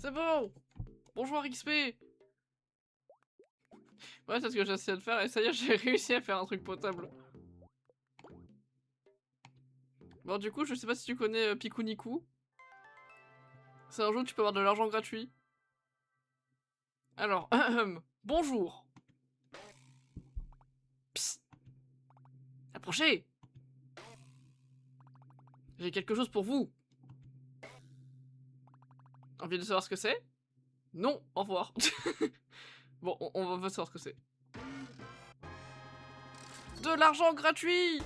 C'est bon. Bonjour XP. Ouais, c'est ce que j'essaie de faire et ça y est, j'ai réussi à faire un truc potable. Bon, du coup, je sais pas si tu connais Pikuniku. C'est un jeu où tu peux avoir de l'argent gratuit. Alors, bonjour. Psst, approchez. J'ai quelque chose pour vous. Envie de savoir ce que c'est? Non, au revoir. Bon, on va savoir ce que c'est. De l'argent gratuit.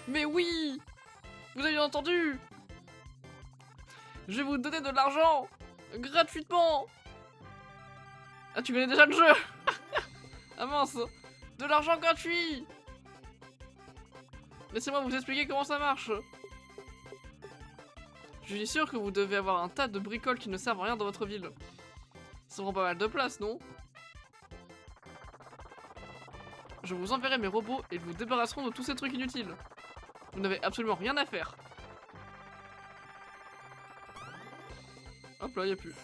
Mais oui. Vous avez entendu. Je vais vous donner de l'argent. Gratuitement. Ah, tu connais déjà le jeu. Ah mince. De l'argent gratuit. Laissez-moi vous expliquer comment ça marche. Je suis sûr que vous devez avoir un tas de bricoles qui ne servent à rien dans votre ville. Ça prend pas mal de place, non? Je vous enverrai mes robots et ils vous débarrasseront de tous ces trucs inutiles. Vous n'avez absolument rien à faire. Hop là, y'a plus.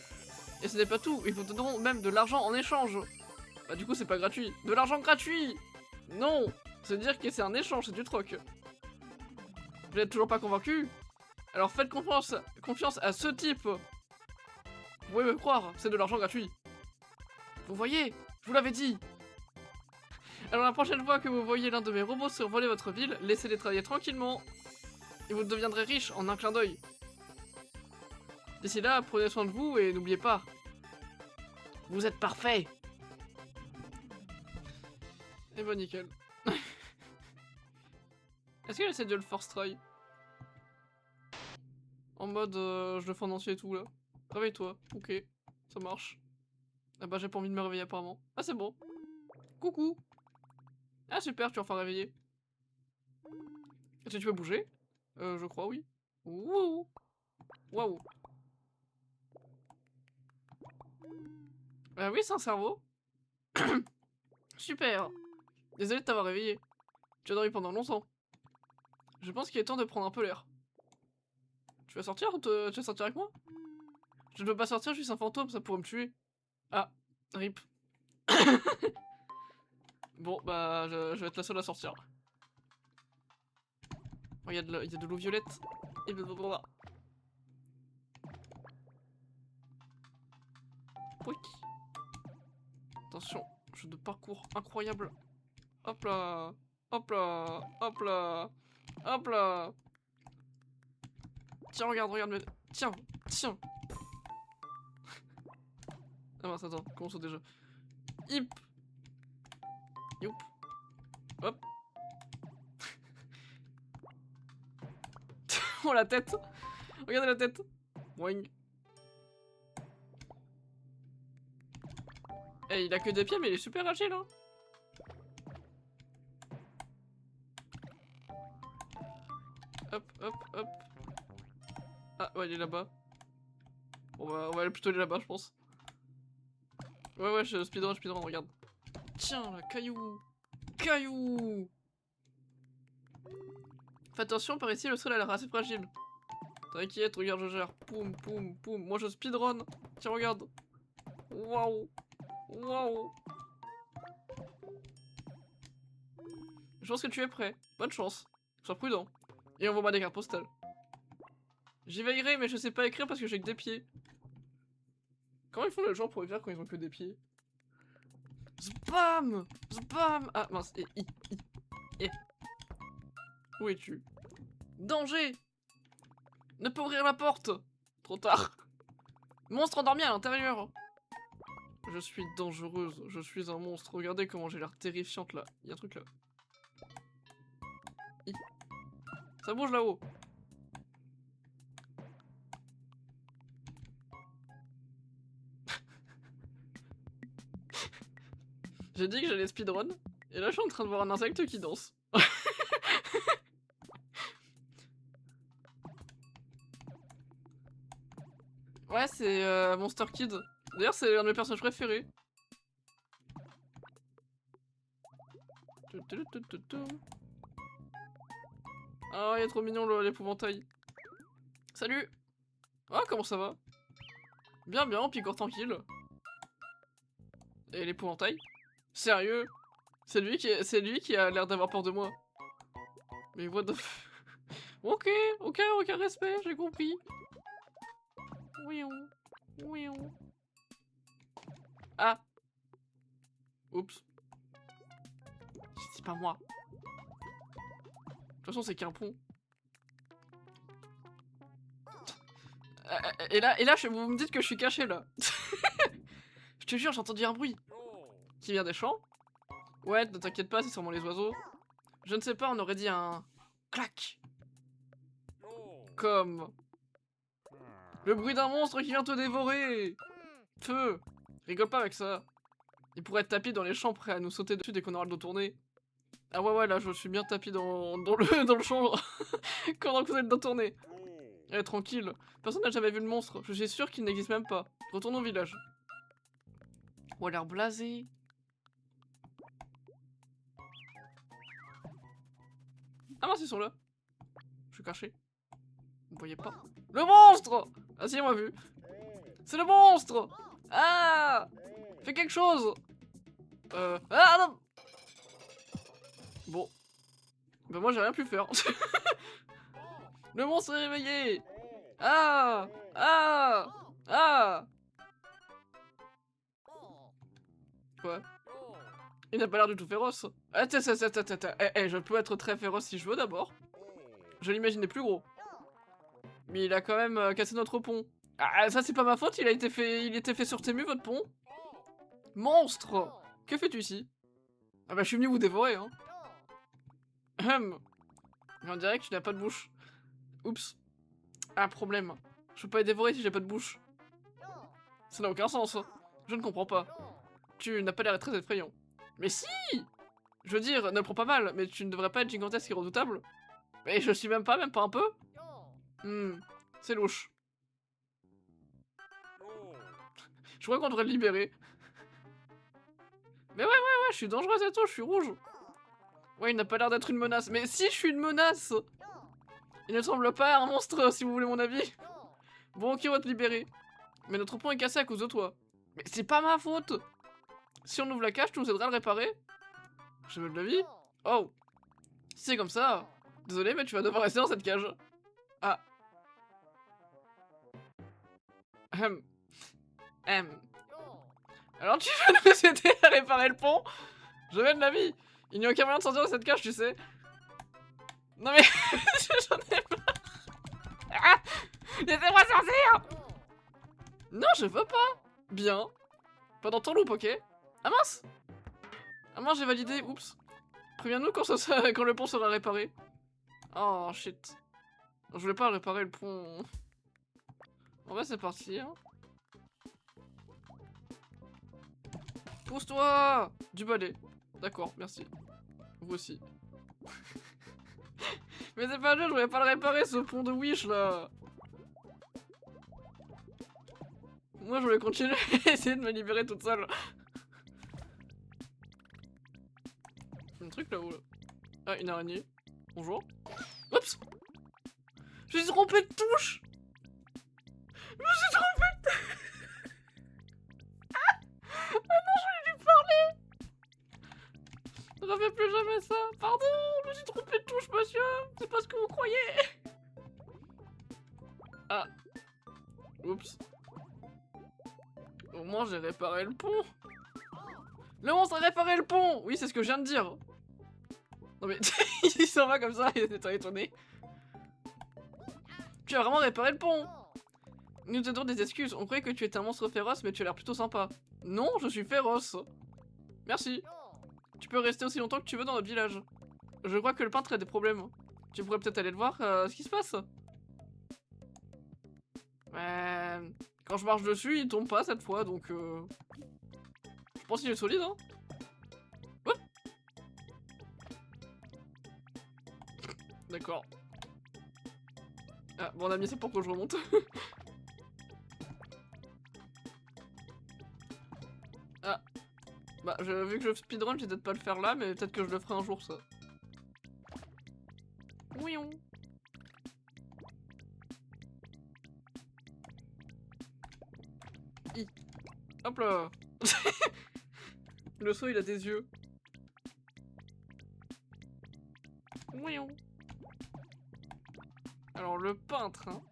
Et ce n'est pas tout, ils vous donneront même de l'argent en échange. Bah du coup c'est pas gratuit. De l'argent gratuit. Non. C'est dire que c'est un échange, c'est du troc. Vous n'êtes toujours pas convaincu? Alors faites confiance à ce type. Vous pouvez me croire, c'est de l'argent gratuit. Vous voyez, je vous l'avais dit. Alors la prochaine fois que vous voyez l'un de mes robots survoler votre ville, laissez-les travailler tranquillement. Et vous deviendrez riche en un clin d'œil. D'ici là, prenez soin de vous et n'oubliez pas. Vous êtes parfait. Et bah nickel. Est-ce qu'elle essaie de le force try? En mode je le fais en entier et tout là. Réveille-toi, ok, ça marche. Ah bah j'ai pas envie de me réveiller apparemment. Ah c'est bon. Coucou. Ah super, tu vas enfin réveiller. Est-ce que tu peux bouger? Je crois oui. Wouhou. Waouh. Ah oui, c'est un cerveau. Super. Désolé de t'avoir réveillé. Tu as dormi pendant longtemps. Je pense qu'il est temps de prendre un peu l'air. Tu vas sortir ou tu vas sortir avec moi? Je ne peux pas sortir, je suis un fantôme, ça pourrait me tuer. Ah, rip. Bon, bah, je vais être la seule à sortir. Oh, il y a de l'eau violette. Et blablabla. Pouic. Attention, jeu de parcours incroyable. Hop là. Hop là. Hop là. Hop là. Tiens, regarde, regarde. Tiens, tiens. Ah mince, attends, comment ça déjà? Hip. Youp. Hop. Oh la tête. Regardez la tête. Boing. Eh, il a que des pieds, mais il est super agile, hein. Hop, hop, hop. Ah, ouais, il est là-bas. On va aller plutôt aller là-bas, je pense. Ouais, ouais, speedrun, regarde. Tiens, là, caillou. Caillou. Fais attention, par ici, le sol a l'air assez fragile. T'inquiète, regarde, je gère. Poum, poum, poum. Moi, je speedrun. Tiens, regarde. Waouh. Waouh. Je pense que tu es prêt. Bonne chance. Sois prudent. Et envoie-moi des cartes postales. J'y veillerai, mais je sais pas écrire parce que j'ai que des pieds. Comment ils font les gens pour écrire quand ils ont que des pieds? Spam. Spam. Ah, mince. Et. Où es-tu? Danger. Ne pas ouvrir la porte. Trop tard. Monstre endormi à l'intérieur. Je suis dangereuse, je suis un monstre. Regardez comment j'ai l'air terrifiante là. Il y a un truc là. Ça bouge là-haut. J'ai dit que j'allais speedrun. Et là je suis en train de voir un insecte qui danse. Ouais, c'est Monster Kid. D'ailleurs, c'est un de mes personnages préférés. Ah, il est trop mignon l'épouvantail. Salut. Ah, comment ça va? Bien, bien, picore tranquille. Et l'épouvantail? Sérieux? C'est lui qui a l'air d'avoir peur de moi. Mais what the f... Ok, aucun respect, j'ai compris. Oui, oui. Ah. Oups. C'est pas moi. De toute façon, c'est qu'un pont. Et là, vous me dites que je suis caché là. Je te jure, j'ai entendu un bruit. Qui vient des champs? Ouais, ne t'inquiète pas, c'est sûrement les oiseaux. Je ne sais pas, on aurait dit un... Clac. Comme... Le bruit d'un monstre qui vient te dévorer. Feu. Rigole pas avec ça. Il pourrait être tapis dans les champs prêt à nous sauter dessus dès qu'on aura le dos tourné. Ah ouais, là, je suis bien tapis dans le champ pendant que vous êtes le dos tourné. Eh, tranquille. Personne n'a jamais vu le monstre. Je suis sûr qu'il n'existe même pas. Retourne au village. Ou a l'air blasé. Ah mince, ils sont là. Je suis caché. Vous voyez pas. Le monstre! Ah si, on m'a vu. C'est le monstre! Ah! Fais quelque chose! Ah non! Bon. Bah moi j'ai rien pu faire. Le monstre est réveillé! Ah! Ah! Ah! Quoi? Il n'a pas l'air du tout féroce. Attends. Je peux être très féroce si je veux d'abord. Je l'imaginais plus gros. Mais il a quand même cassé notre pont. Ah, ça c'est pas ma faute, il était fait sur Temu votre pont. Monstre! Que fais-tu ici? Ah bah je suis venu vous dévorer, hein. Mais on dirait que tu n'as pas de bouche. Oups. Ah, problème. Je peux pas les dévorer si j'ai pas de bouche. Ça n'a aucun sens. Je ne comprends pas. Tu n'as pas l'air très effrayant. Mais si! Je veux dire, ne le prends pas mal, mais tu ne devrais pas être gigantesque et redoutable. Mais je suis même pas un peu. C'est louche. Je crois qu'on devrait le libérer. Mais ouais, je suis dangereuse et tout, je suis rouge. Ouais, il n'a pas l'air d'être une menace. Mais si, je suis une menace! Il ne semble pas un monstre, si vous voulez mon avis. Bon, ok, on va te libérer. Mais notre pont est cassé à cause de toi. Mais c'est pas ma faute! Si on ouvre la cage, tu nous aideras à le réparer? Jamais de la vie? Oh! Si c'est comme ça, désolé, mais tu vas devoir rester dans cette cage. Ah. Alors tu vas nous aider à réparer le pont? Jamais de la vie! Il n'y a aucun moyen de sortir de cette cage, tu sais. Non mais... J'en ai marre. Ah! Laissez-moi sortir! Non, je veux pas! Bien. Pas dans ton loop, ok? Ah mince! Ah mince, j'ai validé, oups. Préviens-nous quand, quand le pont sera réparé. Oh shit. Je voulais pas réparer le pont. En vrai, c'est parti. Hein. Pousse-toi! Du balai. D'accord, merci. Vous aussi. Mais c'est pas juste, je voulais pas le réparer ce pont de Wish là. Moi je voulais continuer à essayer de me libérer toute seule. Un truc là-haut là. Ah, une araignée. Bonjour. Oups! Je me suis trompé de touche! Je me suis trompé de touche! Ah non, je voulais lui parler! Je refais plus jamais ça! Pardon, je me suis trompé de touche, monsieur! C'est pas ce que vous croyez! Ah. Oups. Au moins j'ai réparé le pont! Le monstre a réparé le pont! Oui, c'est ce que je viens de dire! Non mais, il s'en va comme ça, il était étonné. Tu as vraiment réparé le pont! Nous te donnons des excuses, on croyait que tu étais un monstre féroce, mais tu as l'air plutôt sympa. Non, je suis féroce. Merci. Tu peux rester aussi longtemps que tu veux dans notre village. Je crois que le peintre a des problèmes. Tu pourrais peut-être aller le voir, ce qui se passe. Quand je marche dessus, il tombe pas cette fois, donc je pense qu'il est solide, hein. Ouais. D'accord. Ah, bon, on a mis ça pour que je remonte. Ah. Bah, vu que je speedrun, je vais peut-être pas le faire là, mais peut-être que je le ferai un jour, ça. Oui. I. Hop là. Le saut, il a des yeux. Voyons. Alors, le peintre, hein.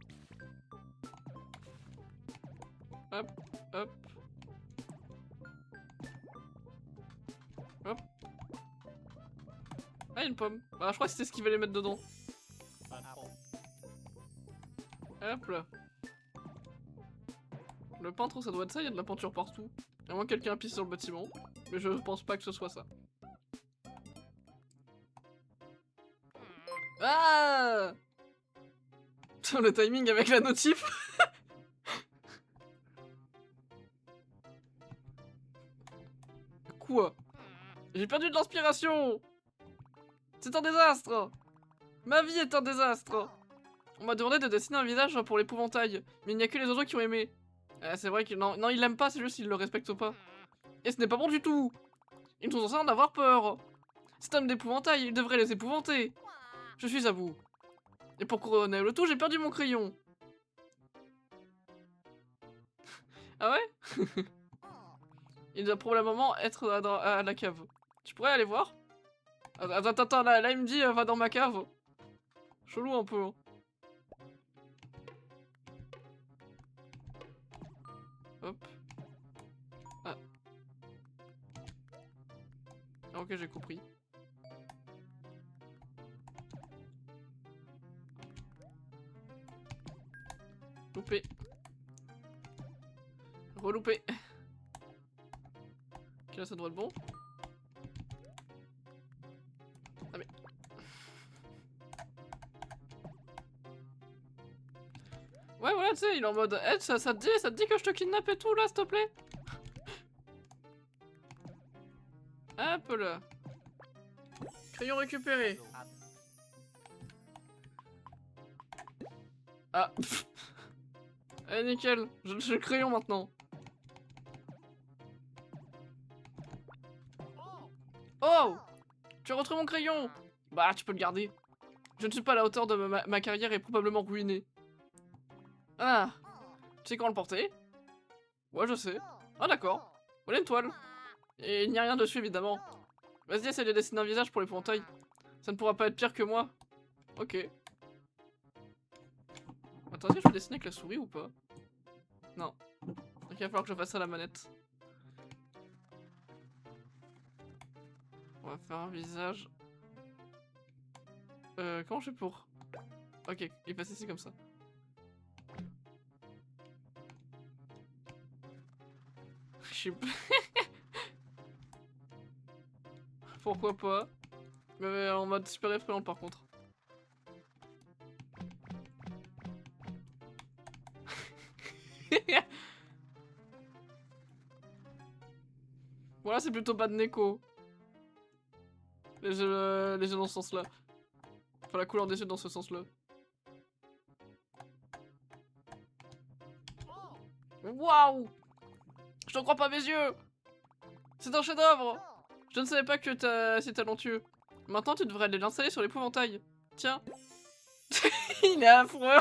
Hop, hop. Hop. Ah, une pomme. Bah, je crois que c'était ce qu'il fallait mettre dedans. Hop là. Le peintre, ça doit être ça, il y a de la peinture partout. À moins que quelqu'un pisse sur le bâtiment. Mais je pense pas que ce soit ça. Ah! Putain, le timing avec la notif. Quoi? J'ai perdu de l'inspiration. C'est un désastre. Ma vie est un désastre. On m'a demandé de dessiner un visage pour l'épouvantail, mais il n'y a que les oiseaux qui ont aimé. C'est vrai que non, il l'aime pas, c'est juste qu'il le respecte pas. Et ce n'est pas bon du tout. Ils sont censés en avoir peur. C'est un homme d'épouvantail, il devrait les épouvanter. Je suis à bout. Et pour couronner le tout, j'ai perdu mon crayon. Ah ouais? Il doit probablement être à la cave. Tu pourrais aller voir? Attends, là il me dit va dans ma cave. Chelou un peu. Hein. Hop. Ah. Ah, ok, j'ai compris. Loupé. Reloupé. Ok, là ça doit être bon. Ah mais... Ouais, voilà, tu sais, il est en mode... Eh, ça te dit que je te kidnappe et tout, là, s'il te plaît? Hop là. Crayon récupéré. Ah. Eh, nickel. J'ai le crayon maintenant. Oh! Tu as retrouvé mon crayon! Bah, tu peux le garder. Je ne suis pas à la hauteur de ma carrière est probablement ruinée. Ah! Tu sais comment le porter? Ouais, je sais. Ah, d'accord. Voilà une toile. Et il n'y a rien dessus, évidemment. Vas-y, essaie de dessiner un visage pour l'épouvantail. Ça ne pourra pas être pire que moi. Ok. Attends, est-ce que je peux dessiner avec la souris ou pas? Non. Donc il va falloir que je fasse ça à la manette. On va faire un visage. Comment je fais pour... Ok, il passe ici comme ça. Je suis... Pourquoi pas? Mais en mode super effrayant par contre. Voilà, c'est plutôt pas de Neko. Les yeux dans ce sens-là. Enfin, la couleur des yeux dans ce sens-là. Waouh! Je t'en crois pas mes yeux! C'est un chef-d'œuvre! Je ne savais pas que c'est talentueux. Maintenant, tu devrais aller l'installer sur l'épouvantail. Tiens. Il est affreux!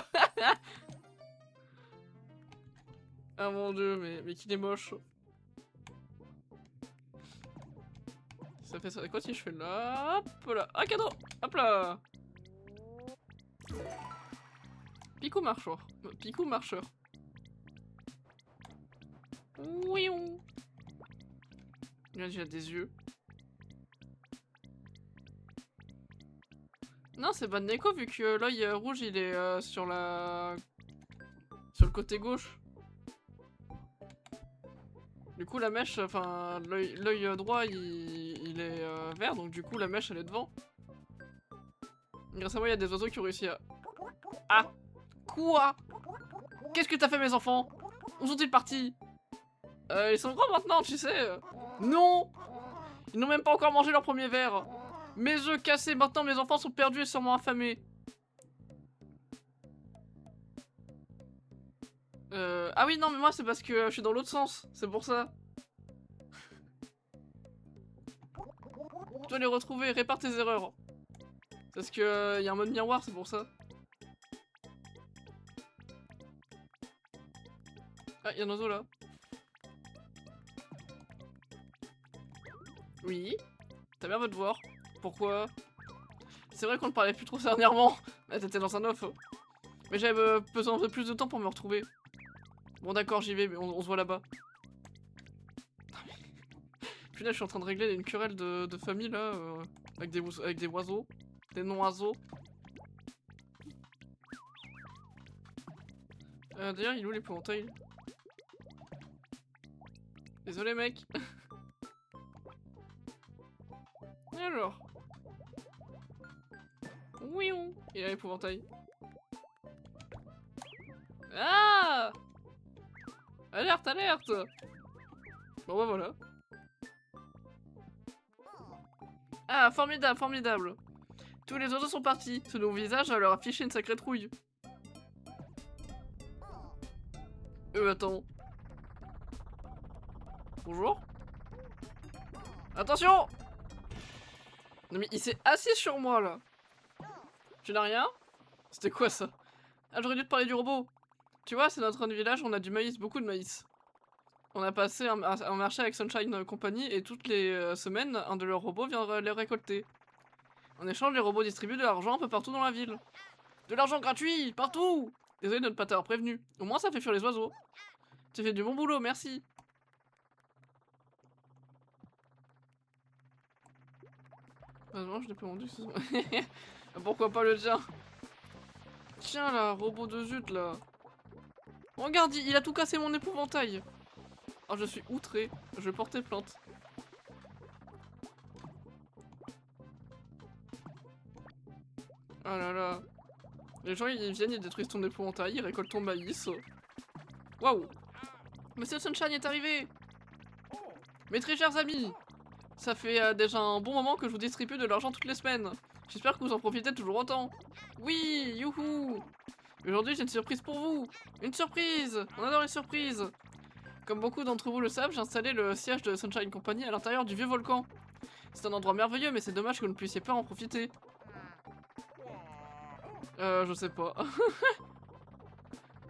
Ah mon dieu, mais qu'il est moche. Ça fait ça. Quoi si je fais là? Hop là. Ah, cadeau! Hop là! Picou marcheur. Picou marcheur. Oui. Il a des yeux. Non, c'est pas de Neko vu que l'œil rouge il est sur la... sur le côté gauche. Du coup la mèche, enfin l'œil droit il est vert donc du coup la mèche elle est devant. Grâce à moi il y a des oiseaux qui ont réussi à... Ah! Quoi? Qu'est-ce que t'as fait mes enfants? Où sont-ils partis? Ils sont grands maintenant tu sais. Non! Ils n'ont même pas encore mangé leur premier verre. Mes œufs cassés, maintenant mes enfants sont perdus et sûrement affamés. Ah oui, non, mais moi c'est parce que je suis dans l'autre sens, c'est pour ça. Tu dois les retrouver, répare tes erreurs. Parce que y a un mode miroir, c'est pour ça. Ah, y a un oiseau là. Oui. T'as bien votre devoir. Pourquoi? C'est vrai qu'on ne parlait plus trop dernièrement. Ah, t'étais dans un off. Mais j'avais besoin de plus de temps pour me retrouver. Bon d'accord, j'y vais, mais on se voit là-bas. Puis là, je suis en train de régler une querelle de famille, là, avec des oiseaux. Des non-oiseaux. D'ailleurs, il est où l'épouvantail? Désolé, mec. Alors. Oui, il a l'épouvantail. Ah! Alerte, alerte! Bon bah voilà. Ah, formidable, formidable. Tous les oiseaux sont partis. Ce nouveau visage va leur afficher une sacrée trouille. Attends. Bonjour. Attention! Non mais il s'est assis sur moi là. Tu n'as rien? C'était quoi ça? Ah, j'aurais dû te parler du robot. Tu vois, c'est notre village, on a du maïs, beaucoup de maïs. On a passé un marché avec Sunshine Company et toutes les semaines, un de leurs robots vient les récolter. En échange, les robots distribuent de l'argent un peu partout dans la ville. De l'argent gratuit, partout! Désolé de ne pas t'avoir prévenu. Au moins, ça fait fuir les oiseaux. Tu fais du bon boulot, merci. Non, je l'ai pas vendu. Pourquoi pas le tien? Tiens là, robot de zut là. Regarde, il a tout cassé mon épouvantail. Oh, je suis outré. Je vais porter plainte. Ah là là. Les gens ils viennent, ils détruisent ton épouvantail, ils récoltent ton maïs. Waouh! Monsieur Sunshine est arrivé! Mes très chers amis! Ça fait déjà un bon moment que je vous distribue de l'argent toutes les semaines. J'espère que vous en profitez toujours autant. Oui! Youhou! Aujourd'hui j'ai une surprise pour vous! Une surprise! On adore les surprises! Comme beaucoup d'entre vous le savent, j'ai installé le siège de Sunshine Company à l'intérieur du vieux volcan. C'est un endroit merveilleux, mais c'est dommage que vous ne puissiez pas en profiter. Je sais pas.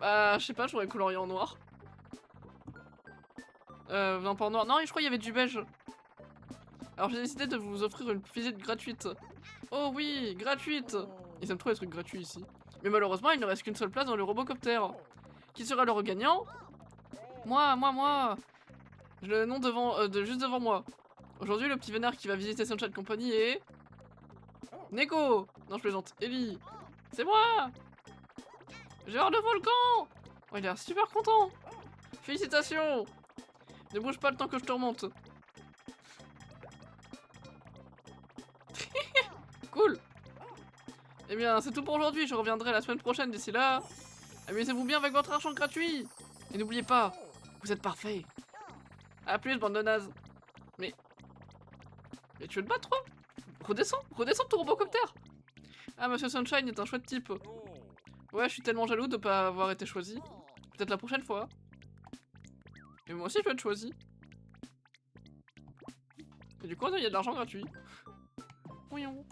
Bah, je sais pas, j'aurais colorié en noir. Non, pas en noir. Non, je crois qu'il y avait du beige. Alors j'ai décidé de vous offrir une visite gratuite. Oh oui, gratuite! Ils aiment trop les trucs gratuits ici. Mais malheureusement, il ne reste qu'une seule place dans le robocopter. Qui sera le gagnant? Moi! J'ai le nom juste devant moi. Aujourd'hui, le petit vénard qui va visiter Sunshine Company est... Neko! Non, je plaisante. Ellie! C'est moi! Gérard le volcan! Oh, il a l'air super content! Félicitations! Ne bouge pas le temps que je te remonte. Cool! Eh bien, c'est tout pour aujourd'hui. Je reviendrai la semaine prochaine. D'ici là, amusez-vous bien avec votre argent gratuit! Et n'oubliez pas, vous êtes parfait. A plus, bande de nazes. Mais tu veux te battre, toi? Redescends ton robocopter! Ah, Monsieur Sunshine est un chouette type. Ouais, je suis tellement jaloux de pas avoir été choisi. Peut-être la prochaine fois. Et moi aussi, je veux être choisi. Et du coup, il y a de l'argent gratuit. Voyons.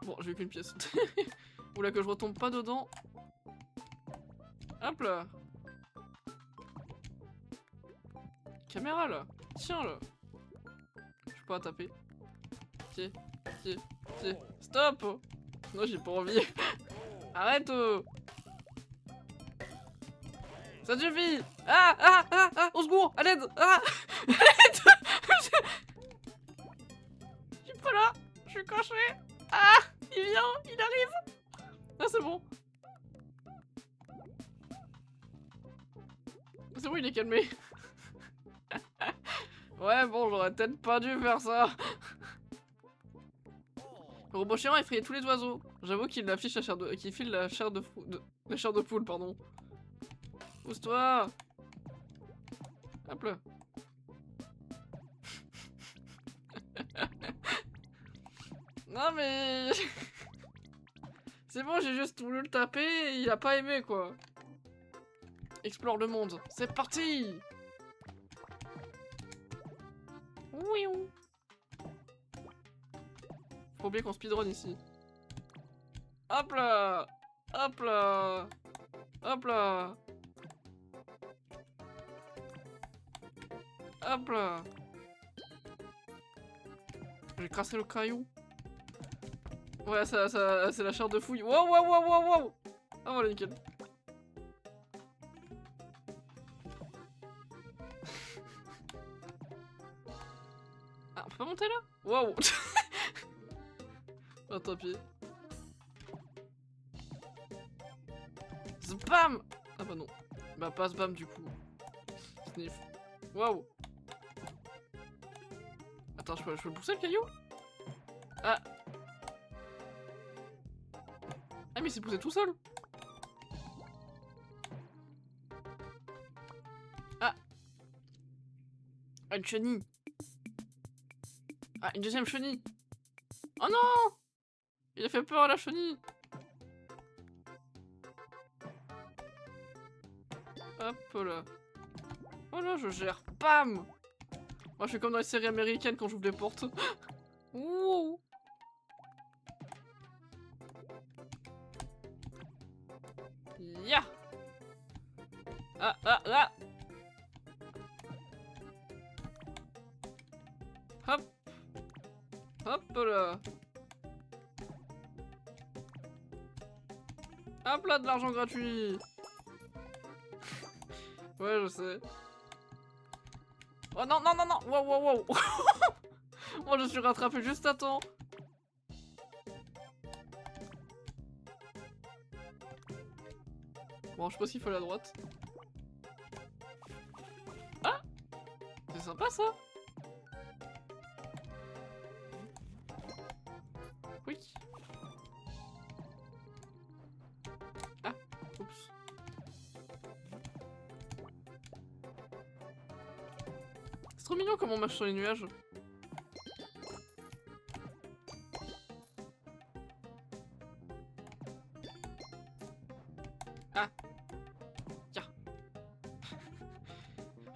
Bon, j'ai eu qu'une pièce. Oula, que je retombe pas dedans. Hop là. Caméra là. Tiens là. Je peux pas taper. Tiens. Stop! Non, j'ai pas envie. Arrête! Ça suffit! Ah! Au secours! À l'aide! Ah! À l'aide! Je suis pas là! Je suis caché! Ah! Il vient! Il arrive! Ah, c'est bon! C'est bon, il est calmé. Ouais, bon, j'aurais peut-être pas dû faire ça. Le robot chiant a effrayé tous les oiseaux. J'avoue qu'il affiche la chair de... qu'il file la chair de... la chair de poule, pardon. Pousse-toi! Hop là. Non mais... C'est bon, j'ai juste voulu le taper et il a pas aimé quoi. Explore le monde. C'est parti! Oui. Faut oublier qu'on speedrun ici. Hop là! Hop là! Hop là! Hop là. J'ai crassé le caillou. Ouais, ça c'est la chair de fouille. Wow, wow, wow, wow, wow. Ah voilà, nickel. Ah, on peut pas monter là? Waouh. Oh, tant pis. Spam. Ah bah non. Bah pas spam du coup. Sniff. Waouh. Attends, je peux pousser le caillou? Ah. Ah mais il s'est poussé tout seul. Ah. Ah, une chenille. Ah, une deuxième chenille. Oh non. Il a fait peur à la chenille. Hop là. Voilà, je gère. Bam. Moi je suis comme dans les séries américaines quand j'ouvre les portes. Ouh. Ya. Ah ah ah. Hop. Hop là. Hop là, de l'argent gratuit. Ouais, je sais. Oh non, non, non, non. Wow, wow, wow. Moi, je suis rattrapé juste à temps. Bon, je sais pas s'il faut aller à droite. Ah. C'est sympa, ça. Oui. Ah. Oups. C'est trop mignon comment on marche sur les nuages. Ah. Tiens.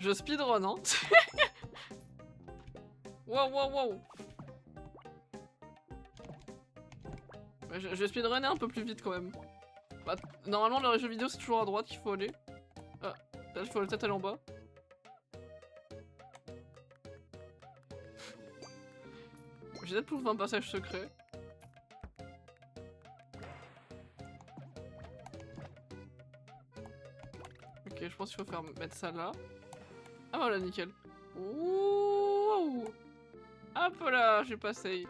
Je speedrun, hein. Wow, wow, wow. Je vais speedrunner un peu plus vite quand même. Bah, normalement, dans les jeux vidéo, c'est toujours à droite qu'il faut aller. Ah, là, il faut peut-être aller en bas. J'ai peut-être trouvé un passage secret. Ok, je pense qu'il faut faire mettre ça là. Ah voilà, nickel. Ouh. Hop là, j'ai passé.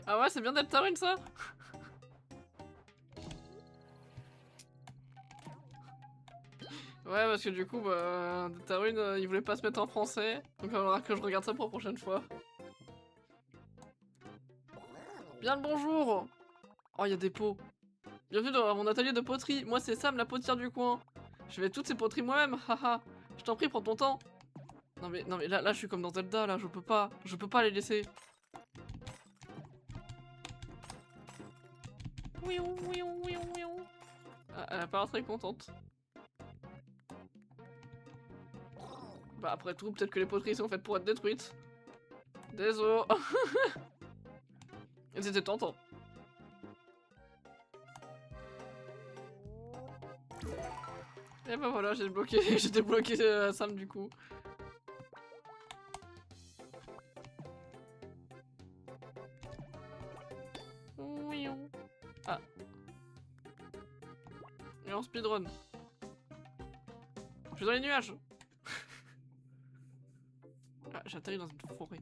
Ah ouais, c'est bien Deltarune ça. Ouais, parce que du coup, bah, Deltarune, il voulait pas se mettre en français. Donc il va falloir que je regarde ça pour la prochaine fois. Bien le bonjour. Oh, il y a des pots. Bienvenue dans mon atelier de poterie. Moi, c'est Sam, la potière du coin. Je fais toutes ces poteries moi-même, haha. Je t'en prie, prends ton temps. Non mais là, je suis comme dans Zelda, là, je peux pas les laisser. Ah, elle a pas l'air très contente. Bah après tout, peut-être que les poteries sont faites pour être détruites. Désolé. C'était tentant. Et bah voilà, j'ai bloqué, j'ai débloqué Sam du coup. Ah. Et en speedrun. Je suis dans les nuages. Ah, j'ai atterri dans une forêt.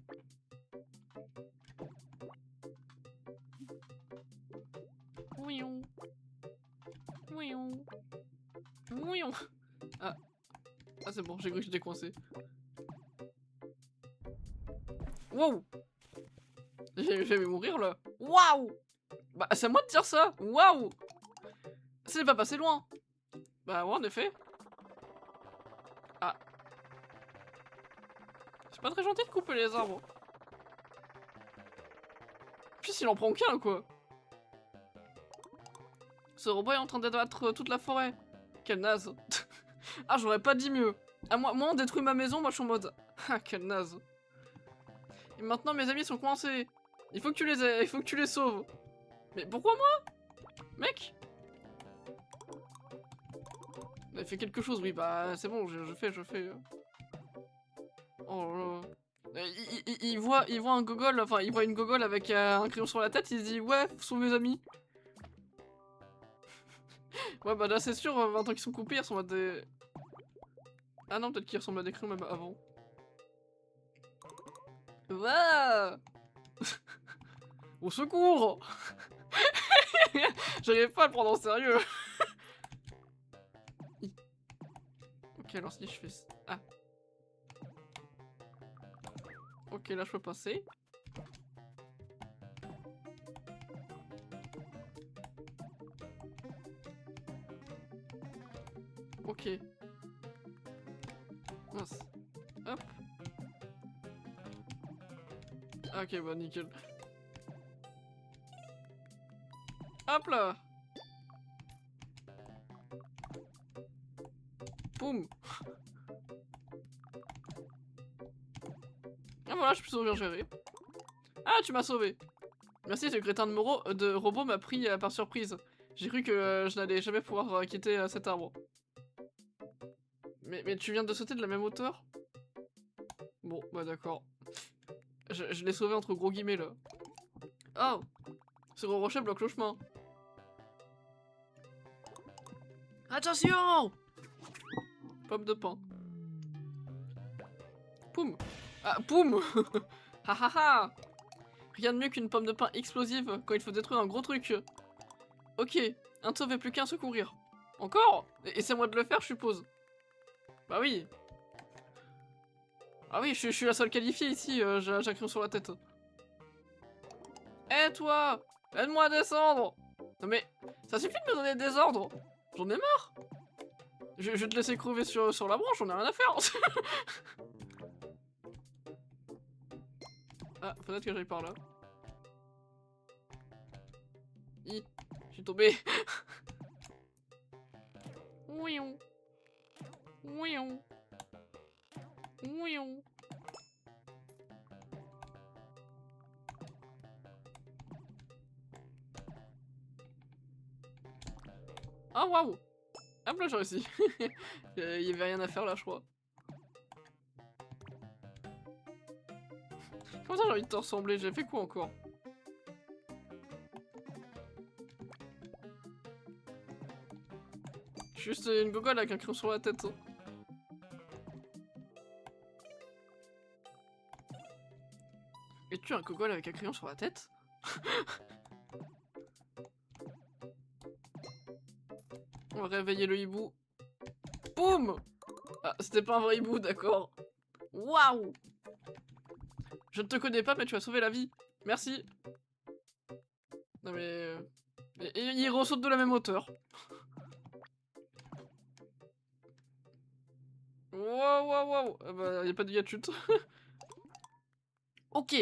Ah. Ah c'est bon, j'ai cru que j'étais coincé. Wow. J'ai fait mourir là. Waouh. Bah c'est à moi de dire ça. Waouh. C'est pas passé loin. Bah ouais, en effet. Ah. C'est pas très gentil de couper les arbres. Puis il en prend qu'un quoi. Ce robot est en train d'abattre toute la forêt. Quel naze. Ah, j'aurais pas dit mieux. Ah, moi, on détruit ma maison, moi je suis en mode. Ah, quel naze. Et maintenant mes amis sont coincés. Il faut que tu les sauves. Mais pourquoi moi? Mec? On a fait quelque chose, oui, bah c'est bon, je fais. Oh là là. Il voit un gogol, enfin il voit une gogole avec un crayon sur la tête, il se dit ouais, sont mes amis. Ouais bah là c'est sûr, 20 ans qu'ils sont coupés, ils ressemblent à des... Ah non, peut-être qu'ils ressemblent à des crayons même avant. Ouah. Au secours. J'arrive pas à le prendre en sérieux. Ok, alors si je fais ça... Ah. Ok, là je peux passer. Ok. Mince. Hop. Ah, ok, bah nickel. Hop là. Boum. Ah voilà, je peux bien gérer. Ah, tu m'as sauvé. Merci, ce crétin de robot m'a pris par surprise. J'ai cru que je n'allais jamais pouvoir quitter cet arbre. Mais tu viens de sauter de la même hauteur? Bon, bah d'accord. Je l'ai sauvé entre gros guillemets là. Oh! Ce gros rocher bloque le chemin. Attention! Pomme de pain. Poum! Ah, poum! Ha ha ha! Rien de mieux qu'une pomme de pain explosive quand il faut détruire un gros truc. Ok, un ne sauve plus qu'un secourir. Encore? Et c'est moi de le faire, je suppose. Bah oui. Ah oui, je suis la seule qualifiée ici, j'ai un crayon sur la tête. Eh toi! Aide-moi à descendre! Non mais, ça suffit de me donner des ordres! J'en ai marre! Je vais te laisser crever sur la branche, j'en ai rien à faire! Ah, peut-être que j'aille par là. Je suis tombé! Ouion! Ouion! Ouion! Ah waouh! Hop là j'ai réussi! Il y avait rien à faire là je crois. Comment ça j'ai envie de te ressembler? J'ai fait quoi encore? Juste une gogole avec un crayon sur la tête. Es-tu un gogole avec un crayon sur la tête? On va réveiller le hibou. Boum! Ah, c'était pas un vrai hibou, d'accord. Waouh! Je ne te connais pas, mais tu as sauvé la vie. Merci. Non mais... il ressaute de la même hauteur. Wow, wow, wow. Ah bah, y a pas de dégâts de chute. Ok.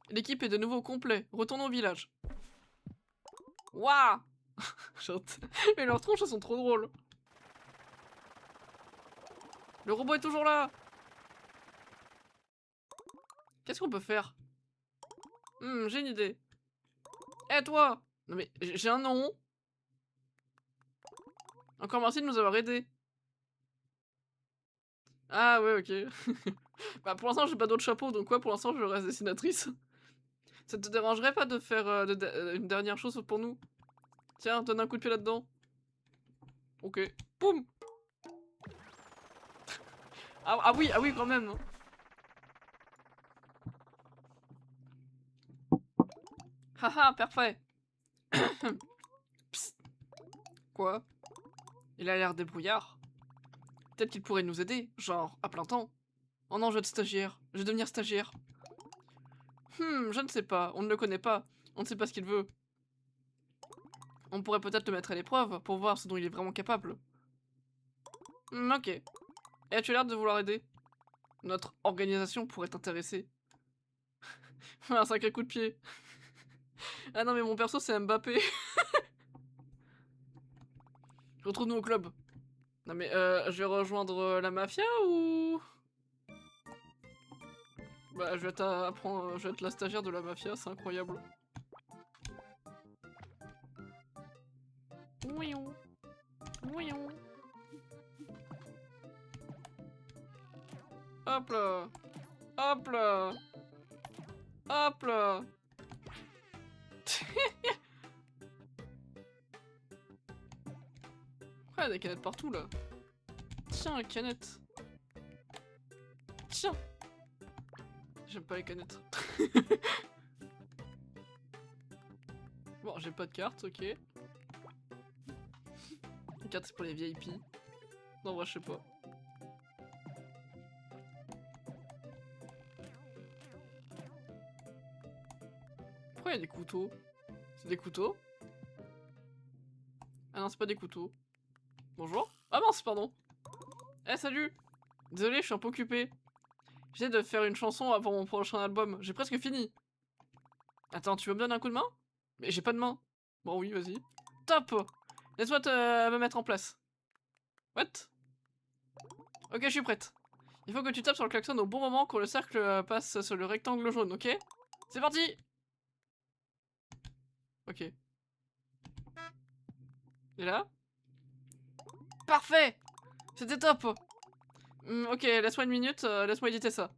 L'équipe est de nouveau au complet. Retournons au village. Waouh! Mais leurs tronches, elles sont trop drôles. Le robot est toujours là. Qu'est-ce qu'on peut faire? J'ai une idée. Eh toi! Non mais, j'ai un nom. Encore merci de nous avoir aidés. Ah ouais, ok. Bah pour l'instant j'ai pas d'autre chapeau, donc quoi pour l'instant je reste dessinatrice. Ça te dérangerait pas de faire une dernière chose pour nous? Tiens, donne un coup de pied là-dedans. Ok. Boum! Ah oui, quand même. Haha, parfait. Psst. Quoi? Il a l'air débrouillard. Peut-être qu'il pourrait nous aider, genre à plein temps. Oh non, je vais être stagiaire. Je vais devenir stagiaire. Je ne sais pas. On ne le connaît pas. On ne sait pas ce qu'il veut. On pourrait peut-être le mettre à l'épreuve pour voir ce dont il est vraiment capable. Ok. Et tu as l'air de vouloir aider. Notre organisation pourrait t'intéresser. Un sacré coup de pied. Ah non mais mon perso c'est Mbappé. Retrouve-nous au club. Non mais je vais rejoindre la mafia ou... Bah je vais je vais être la stagiaire de la mafia, c'est incroyable. Ouiou. Ouiou. Hop là. Hop là. Hop là. Pourquoi il y a des canettes partout là? Tiens, canette. Tiens. J'aime pas les canettes. Bon, j'ai pas de carte, ok. Une carte c'est pour les VIP. Non, moi je sais pas. Pourquoi il y a des couteaux? C'est des couteaux? Ah non, c'est pas des couteaux. Bonjour. Ah mince, pardon. Eh, salut. Désolé, je suis un peu occupé. J'essaie de faire une chanson avant mon prochain album. J'ai presque fini. Attends, tu veux me donner un coup de main? Mais j'ai pas de main. Bon, oui, vas-y. Top. Laisse-moi me mettre en place. What? Ok, je suis prête. Il faut que tu tapes sur le klaxon au bon moment quand le cercle passe sur le rectangle jaune, ok? C'est parti! Ok. Et là? Parfait! C'était top! Ok, laisse-moi une minute, laisse-moi éditer ça.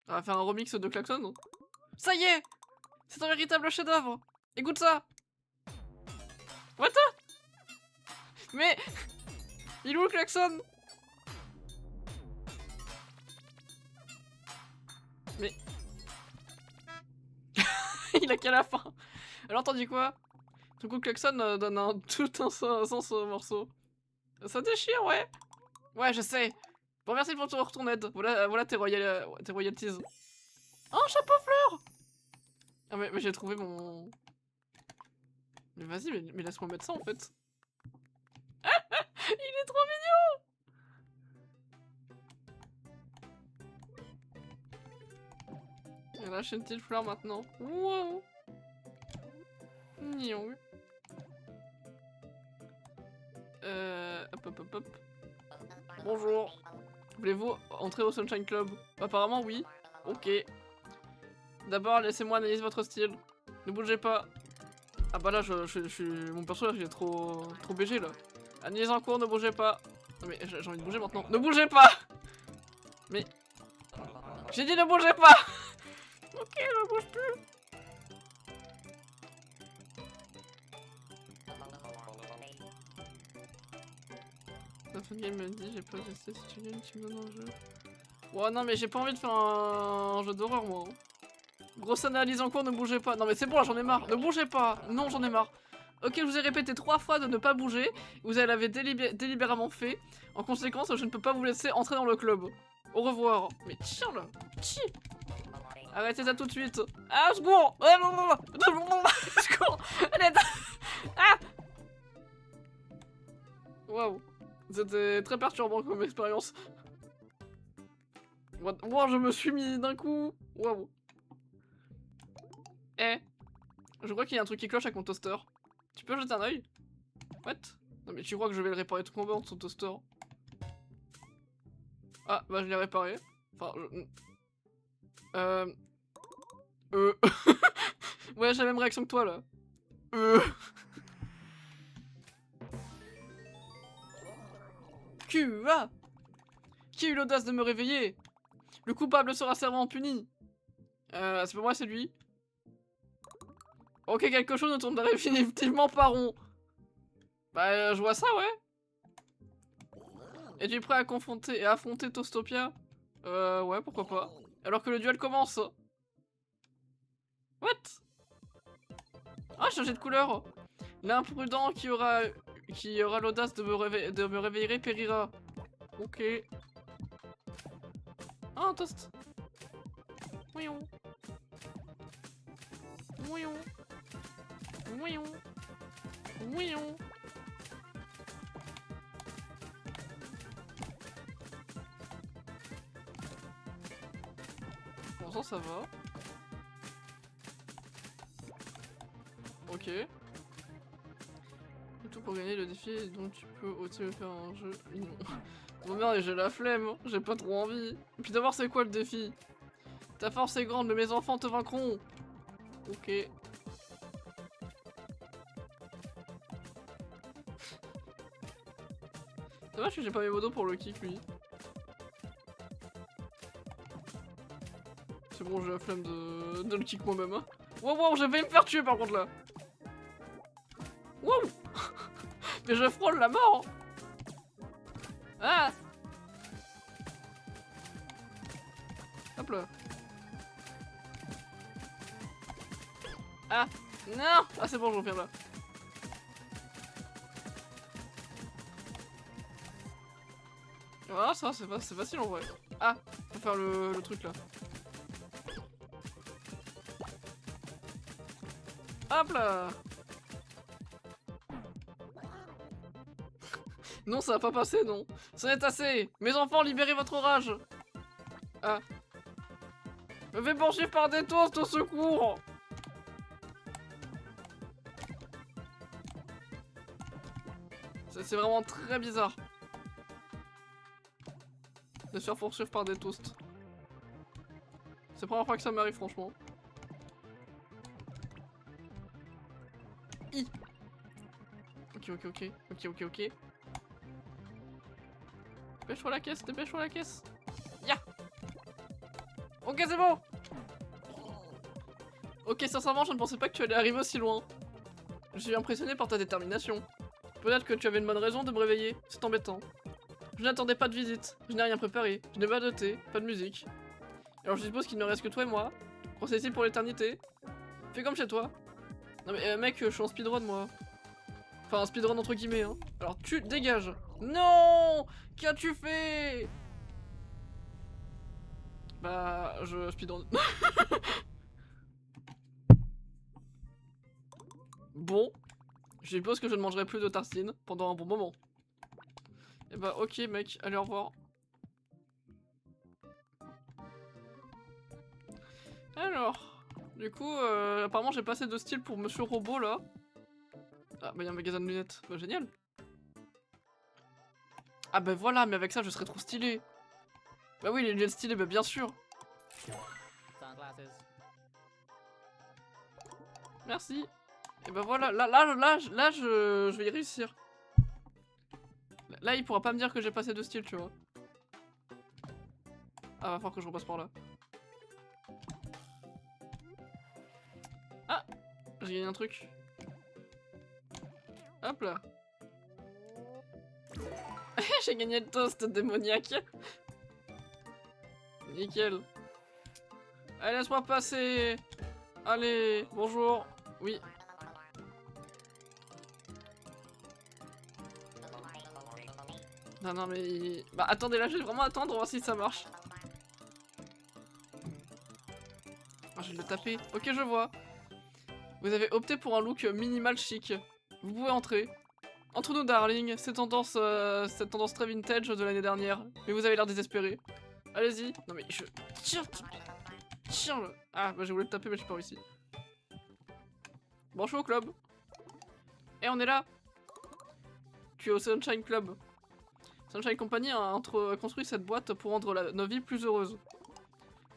On va faire un remix de klaxon. Ça y est! C'est un véritable chef-d'œuvre! Écoute ça! What the? Mais... Il est où le klaxon? Mais... Il a qu'à la fin. Alors t'en dis quoi? Du coup, klaxon donne tout un sens au morceau. Ça déchire, ouais. Ouais, je sais. Bon, merci pour ton aide. Voilà tes royalties. Oh, chapeau fleur. Ah, mais j'ai trouvé mon... Mais vas-y, mais laisse-moi mettre ça, en fait. Il est trop mignon. Il lâche une petite fleur, maintenant. Wow. Mignon. Hop, hop, hop, hop. Bonjour. Voulez-vous entrer au Sunshine Club? Apparemment, oui. Ok. D'abord, laissez-moi analyser votre style. Ne bougez pas. Ah bah là, mon personnage il est trop BG là. Analyse en cours, ne bougez pas. Non mais j'ai envie de bouger maintenant. Ne bougez pas. Mais... J'ai dit ne bougez pas. Ok, je bouge plus. La fin de game me dit j'ai pas testé, si tu gagnes tu me donnes un jeu. Ouais non mais j'ai pas envie de faire un jeu d'horreur moi. Grosse analyse en cours, ne bougez pas. Non mais c'est bon, j'en ai marre. Ne bougez pas. Non, j'en ai marre. Ok, je vous ai répété 3 fois de ne pas bouger. Vous l'avez délibérément fait. En conséquence, je ne peux pas vous laisser entrer dans le club. Au revoir. Mais tiens là. Chi. Arrêtez ça tout de suite. Ah, secours. Secours. Allez. Ah. Waouh. C'était très perturbant comme expérience. Wow, je me suis mis d'un coup. Waouh. Eh. Je crois qu'il y a un truc qui cloche avec mon toaster. Tu peux jeter un oeil? What? Non mais tu crois que je vais le réparer tout combat ton toaster? Ah bah je l'ai réparé. Enfin Ouais, j'ai la même réaction que toi là. QA. Qui a eu l'audace de me réveiller? Le coupable sera sévèrement puni. C'est pas moi, c'est lui. Ok, quelque chose ne tourne définitivement pas rond. Bah, je vois ça, ouais. Es-tu prêt à confronter et affronter Toastopia? Ouais, pourquoi pas. Alors que le duel commence. What? Ah, changer de couleur. L'imprudent qui aura l'audace de me réveiller périra. Ok. Ah, un toast. Voyons. Voyons. Voyons. Voyons. Bon, ça va. Ok. Tout pour gagner le défi, donc tu peux aussi me faire un jeu mignon. Oh merde, j'ai la flemme, j'ai pas trop envie. Et puis d'abord, c'est quoi le défi? Ta force est grande, mais mes enfants te vaincront. Ok. Dommage que j'ai pas mes modos pour le kick, lui. C'est bon, j'ai la flemme de le kick moi-même. Hein. Wow, wow, je vais me faire tuer par contre là. Wow. Mais je frôle la mort. Ah. Hop là. Ah. Non. Ah c'est bon, je reviens là. Ah ça, c'est facile en vrai. Ah, faut faire le truc là. Hop là. Non, ça va pas passer, non. Ça est assez. Mes enfants, libérez votre rage. Ah. Me fais poursuivre par des toasts au secours. C'est vraiment très bizarre. De se faire poursuivre par des toasts. C'est la première fois que ça m'arrive, franchement. I. Ok. Dépêche-toi la caisse, dépêche-toi la caisse. Ya. Ok, c'est bon. Ok, sincèrement, je ne pensais pas que tu allais arriver aussi loin. Je suis impressionné par ta détermination. Peut-être que tu avais une bonne raison de me réveiller, c'est embêtant. Je n'attendais pas de visite, je n'ai rien préparé, je n'ai pas de thé, pas de musique. Alors je suppose qu'il ne reste que toi et moi. Qu'on s'est ici pour l'éternité. Fais comme chez toi. Non mais mec, je suis en speedrun moi. Enfin, un speedrun entre guillemets, hein. Alors tu dégages. Non. Qu'as-tu fait? Bah, je speedrun. Bon. Je suppose que je ne mangerai plus de tartines pendant un bon moment. Et bah ok mec, allez au revoir. Alors, du coup, apparemment j'ai pas assez de style pour Monsieur Robot là. Ah bah y'a un magasin de lunettes, bah génial. Ah bah voilà, mais avec ça je serais trop stylé. Bah oui, les lunettes stylées, bah bien sûr. Merci. Et bah voilà, là je vais y réussir. Là il pourra pas me dire que j'ai pas assez de style, tu vois. Ah va falloir que je repasse par là. Ah, j'ai gagné un truc. Hop là. J'ai gagné le toast démoniaque. Nickel. Allez, laisse-moi passer. Allez, bonjour. Oui. Non mais... Bah attendez, là je vais vraiment attendre, voir si ça marche. Ah, je vais le taper. Ok, je vois. Vous avez opté pour un look minimal chic. Vous pouvez entrer. Entre nous, darling, cette tendance très vintage de l'année dernière. Mais vous avez l'air désespéré. Allez-y. Non mais je... Tiens-le. Ah, bah j'ai voulu le taper mais j'ai pas réussi. Bon, je suis au club. Et on est là. Tu es au Sunshine Club. Sunshine Company a construit cette boîte pour rendre nos vies plus heureuses.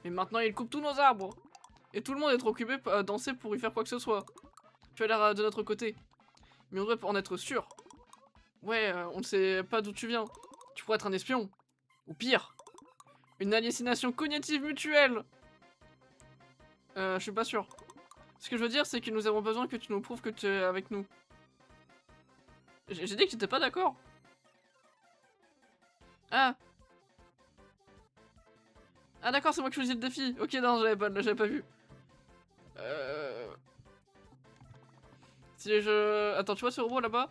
Mais maintenant, il coupe tous nos arbres. Et tout le monde est trop occupé à danser pour y faire quoi que ce soit. Tu as l'air de notre côté. Mais on devrait en être sûr. Ouais, on ne sait pas d'où tu viens. Tu pourrais être un espion. Ou pire. Une hallucination cognitive mutuelle. Je suis pas sûr. Ce que je veux dire, c'est que nous avons besoin que tu nous prouves que tu es avec nous. J'ai dit que j'étais pas d'accord. Ah. Ah d'accord, c'est moi qui choisis le défi. Ok, non, j'avais pas vu. Si je... Attends, tu vois ce robot là-bas?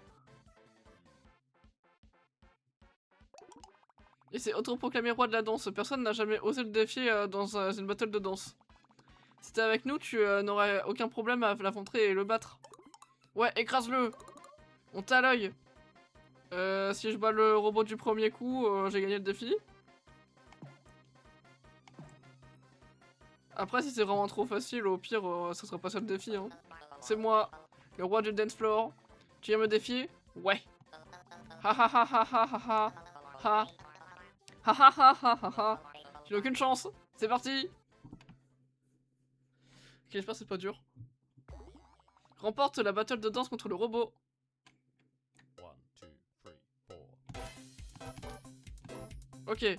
Et c'est autoproclamé roi de la danse. Personne n'a jamais osé le défier dans une battle de danse. Si t'es avec nous, tu n'aurais aucun problème à l'affronter et le battre. Ouais, écrase-le. On t'a à l'œil. Si je bats le robot du premier coup, j'ai gagné le défi. Après, si c'est vraiment trop facile, au pire, ça sera pas ça le défi. Hein. C'est moi, le roi du dance floor. Tu viens me défier? Ouais. Ha ha ha ha ha ha ha. Ha. Ha ha ha ha ha ha. Tu n'as aucune chance. C'est parti. Ok, j'espère que c'est pas dur. Remporte la battle de danse contre le robot. 1, 2, 3, 4. Ok.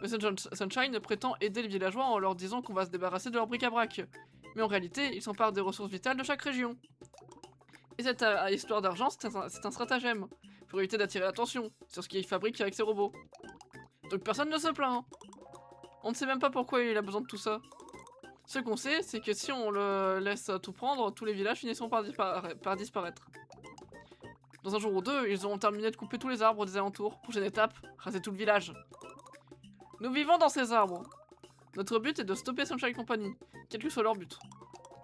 Mais Sunshine prétend aider les villageois en leur disant qu'on va se débarrasser de leur bric-à-brac. Mais en réalité, ils s'emparent des ressources vitales de chaque région. Et cette histoire d'argent, c'est un stratagème, pour éviter d'attirer l'attention sur ce qu'ils fabriquent avec ces robots. Donc personne ne se plaint. On ne sait même pas pourquoi il a besoin de tout ça. Ce qu'on sait, c'est que si on le laisse tout prendre, tous les villages finiront par disparaître. Dans un jour ou deux, ils auront terminé de couper tous les arbres des alentours. Prochaine étape, raser tout le village. Nous vivons dans ces arbres. Notre but est de stopper Sunshine Company, quel que soit leur but.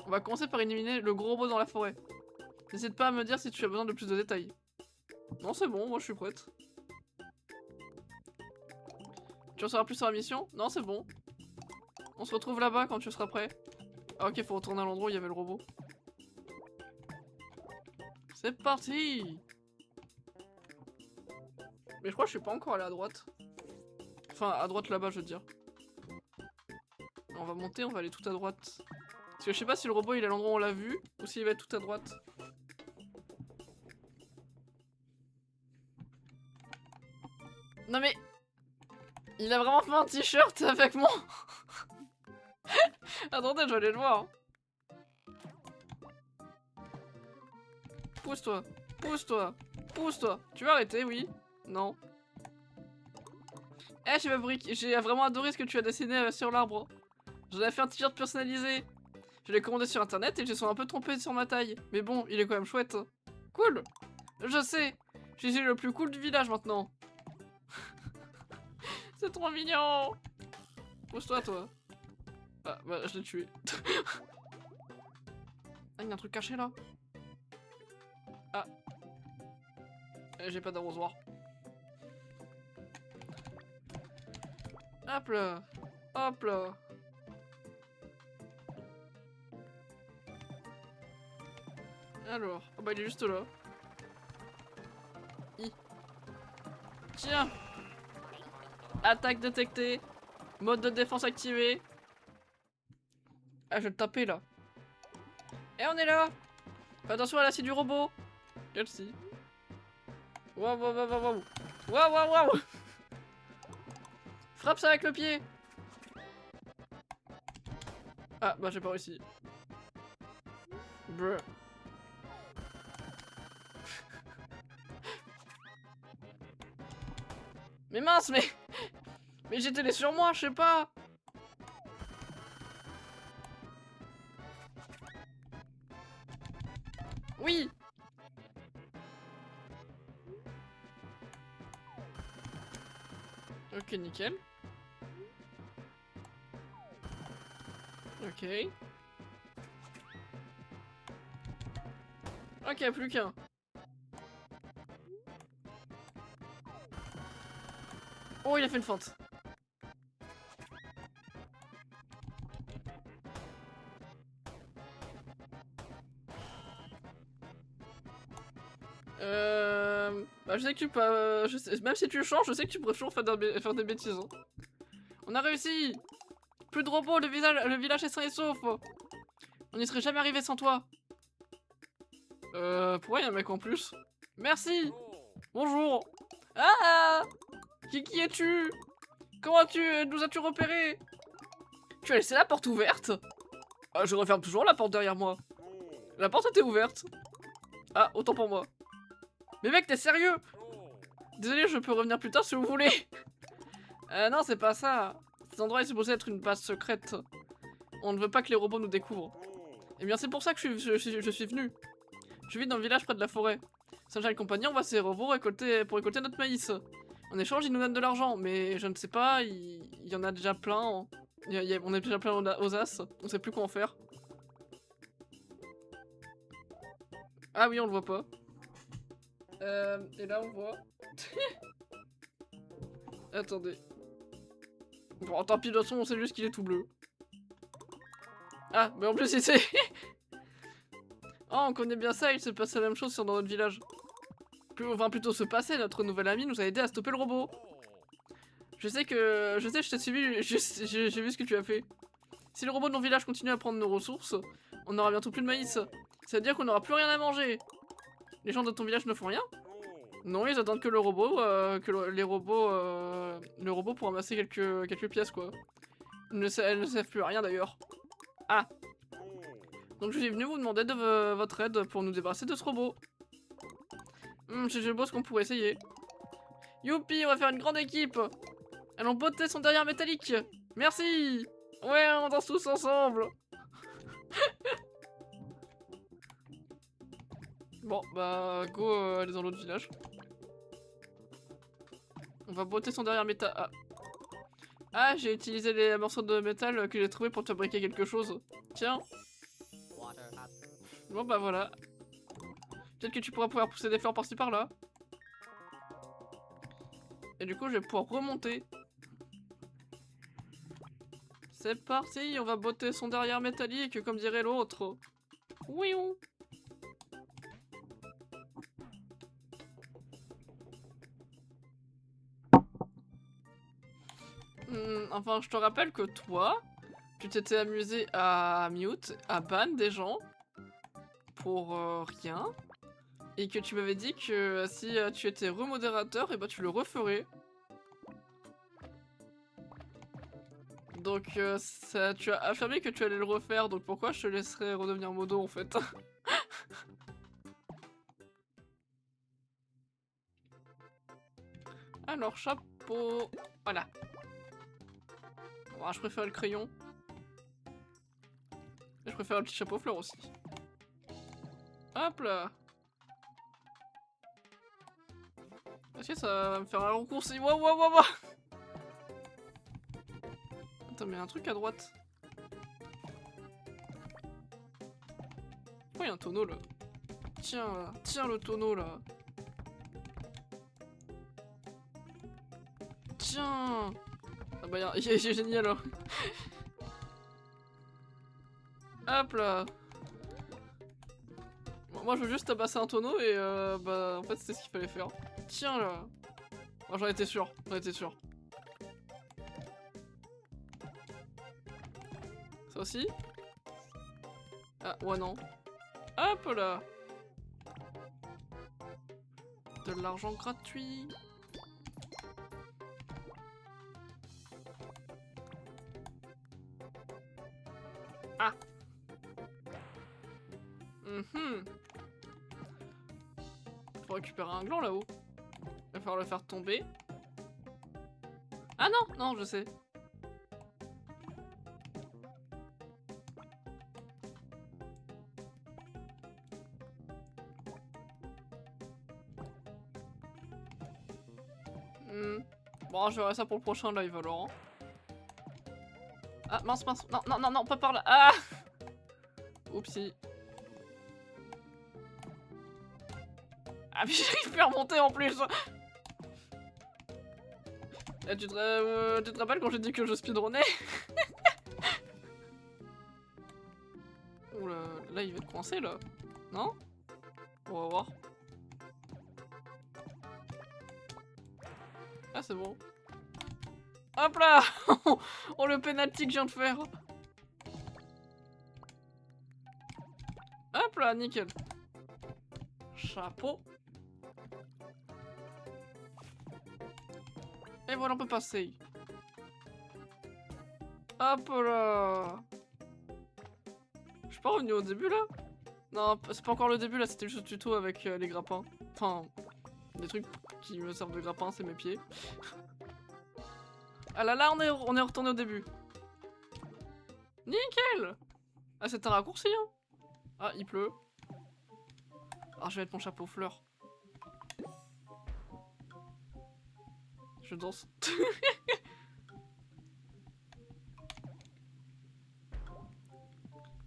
On va commencer par éliminer le gros robot dans la forêt. N'hésite pas à me dire si tu as besoin de plus de détails. Non, c'est bon, moi je suis prête. Tu en sauras plus sur la mission? Non, c'est bon. On se retrouve là-bas quand tu seras prêt. Ah ok, faut retourner à l'endroit où il y avait le robot. C'est parti! Mais je crois que je suis pas encore allé à droite. Enfin, à droite là-bas, je veux dire. On va monter, on va aller tout à droite. Parce que je sais pas si le robot il est à l'endroit où on l'a vu, ou s'il va être tout à droite. Non mais... Il a vraiment fait un t-shirt avec moi. Attendez, je vais aller le voir. Pousse-toi, pousse-toi, pousse-toi. Tu vas arrêter, oui? Non. Eh, j'ai vraiment adoré ce que tu as dessiné sur l'arbre. J'en ai fait un t-shirt personnalisé. Je l'ai commandé sur internet et je suis un peu trompé sur ma taille. Mais bon, il est quand même chouette. Cool. Je sais. Je suis le plus cool du village maintenant. C'est trop mignon. Pousse-toi, toi. Ah, bah, je l'ai tué. Ah, il y a un truc caché là. Ah. J'ai pas d'arrosoir. Hop là. Hop là. Alors. Oh bah il est juste là. Tiens. Attaque détectée. Mode de défense activé. Ah, je vais le taper là. Et on est là. Fais attention à la scie du robot. Quelle scie? Waouh, waouh, waouh, waouh. Waouh, waouh, waouh. Frappe ça avec le pied. Ah, bah j'ai pas réussi. Bruh. Mais mince, mais... Mais j'ai télé sur moi, je sais pas. Oui. Ok, nickel. Ok. Ok, plus qu'un. Oh, il a fait une feinte. Bah, je sais que tu peux... même si tu changes, je sais que tu pourrais toujours faire des bêtises. Hein. On a réussi. Plus de robots, le village est sain et sauf. On n'y serait jamais arrivé sans toi. Pourquoi il y a un mec en plus? Merci. Bonjour. Ah! Qui es-tu? Comment nous as-tu repéré? Tu as laissé la porte ouverte? Je referme toujours la porte derrière moi. La porte était ouverte. Ah, autant pour moi. Mais mec, t'es sérieux? Désolé, je peux revenir plus tard si vous voulez. Non, c'est pas ça. Cet endroit est supposé être une base secrète. On ne veut pas que les robots nous découvrent. Eh bien, c'est pour ça que je suis venu. Je vis dans le village près de la forêt. Sunshine Company, on va ces robots pour récolter notre maïs. En échange, ils nous donnent de l'argent, mais je ne sais pas, il y en a déjà plein. On est déjà plein aux as, on sait plus quoi en faire. Ah oui, on le voit pas. Et là, on voit... Attendez. Bon, tant pis, de toute façon, on sait juste qu'il est tout bleu. Ah, mais en plus, il sait... Oh, on connaît bien ça, il se passe la même chose dans notre village. Enfin, plutôt se passer, notre nouvel ami nous a aidé à stopper le robot. Je t'ai suivi, j'ai vu ce que tu as fait. Si le robot de mon village continue à prendre nos ressources, on aura bientôt plus de maïs. Ça veut dire qu'on n'aura plus rien à manger. Les gens de ton village ne font rien? Non, ils attendent que le robot, les robots, le robot pour ramasser quelques pièces quoi. Elles ne savent plus rien d'ailleurs. Ah. Donc je suis venu vous demander de votre aide pour nous débarrasser de ce robot. Je suppose qu'on pourrait essayer. Youpi, on va faire une grande équipe. Allons botter son derrière métallique. Merci. Ouais, on danse tous ensemble. Bon, bah, go aller dans l'autre village. On va botter son derrière métal. Ah, ah j'ai utilisé les morceaux de métal que j'ai trouvé pour te fabriquer quelque chose. Tiens. Bon, bah voilà. Peut-être que tu pourras pouvoir pousser des fleurs par-ci par-là. Et du coup, je vais pouvoir remonter. C'est parti, on va botter son derrière métallique, comme dirait l'autre. Oui. Enfin, je te rappelle que toi, tu t'étais amusé à mute, à ban des gens pour rien, et que tu m'avais dit que si tu étais remodérateur, et bah tu le referais. Donc tu as affirmé que tu allais le refaire, donc pourquoi je te laisserais redevenir modo en fait? Alors, chapeau... Voilà. Bon, je préfère le crayon. Et je préfère le petit chapeau fleur aussi. Hop là. Est-ce que ça va me faire un raccourci? Wow. Attends, mais il y a un truc à droite. Oh, il y a un tonneau là. Tiens le tonneau là. Tiens. Ah bah il est génial hein. Hop là. Bon, moi je veux juste tabasser un tonneau et bah en fait c'était ce qu'il fallait faire. Tiens là. Oh, j'en étais sûr. Ça aussi? Ah ouais non. Hop là. De l'argent gratuit. Ah. Faut récupérer un gland là-haut. Il va falloir le faire tomber. Ah non, je sais. Bon, je verrai ça pour le prochain live alors. Ah mince. Non, pas par là. Ah. Oupsie. Ah mais j'arrive plus à remonter en plus. Et tu te rappelles quand j'ai dit que je speedrunnais? Oula, là il va être coincé là. Non? On va voir. Ah c'est bon. Hop là. Oh le penalty que je viens de faire. Hop là, nickel. Chapeau. Et voilà, on peut passer. Hop là. Je suis pas revenu au début là? Non, c'est pas encore le début là, c'était juste le tuto avec les grappins. Enfin, des trucs qui me servent de grappin, c'est mes pieds. Ah là, on est retourné au début. Nickel. Ah, c'est un raccourci hein. Ah, il pleut. Ah, je vais mettre mon chapeau fleur. Je danse.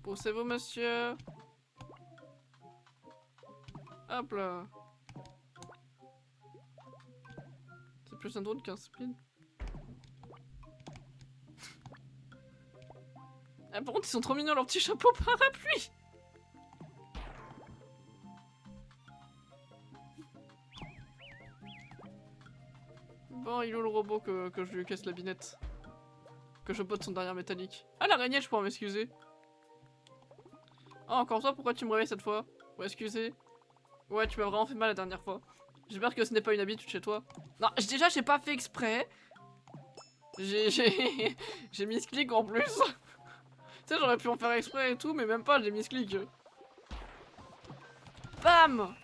Poussez-vous, monsieur. Hop là. C'est plus un drone qu'un spin. Ah, par contre, ils sont trop mignons, leurs petits chapeaux parapluie. Bon, il est où le robot que je lui casse la binette? Que je botte son derrière métallique. Ah, l'araignée, je pourrais m'excuser. Oh, encore toi, pourquoi tu me réveilles cette fois? Ouais, excusez. Ouais, tu m'as vraiment fait mal la dernière fois. J'espère que ce n'est pas une habitude chez toi. Non, déjà j'ai pas fait exprès. J'ai mis ce clic en plus. Tu sais, j'aurais pu en faire exprès et tout, mais même pas, j'ai mis ce clic. Bam.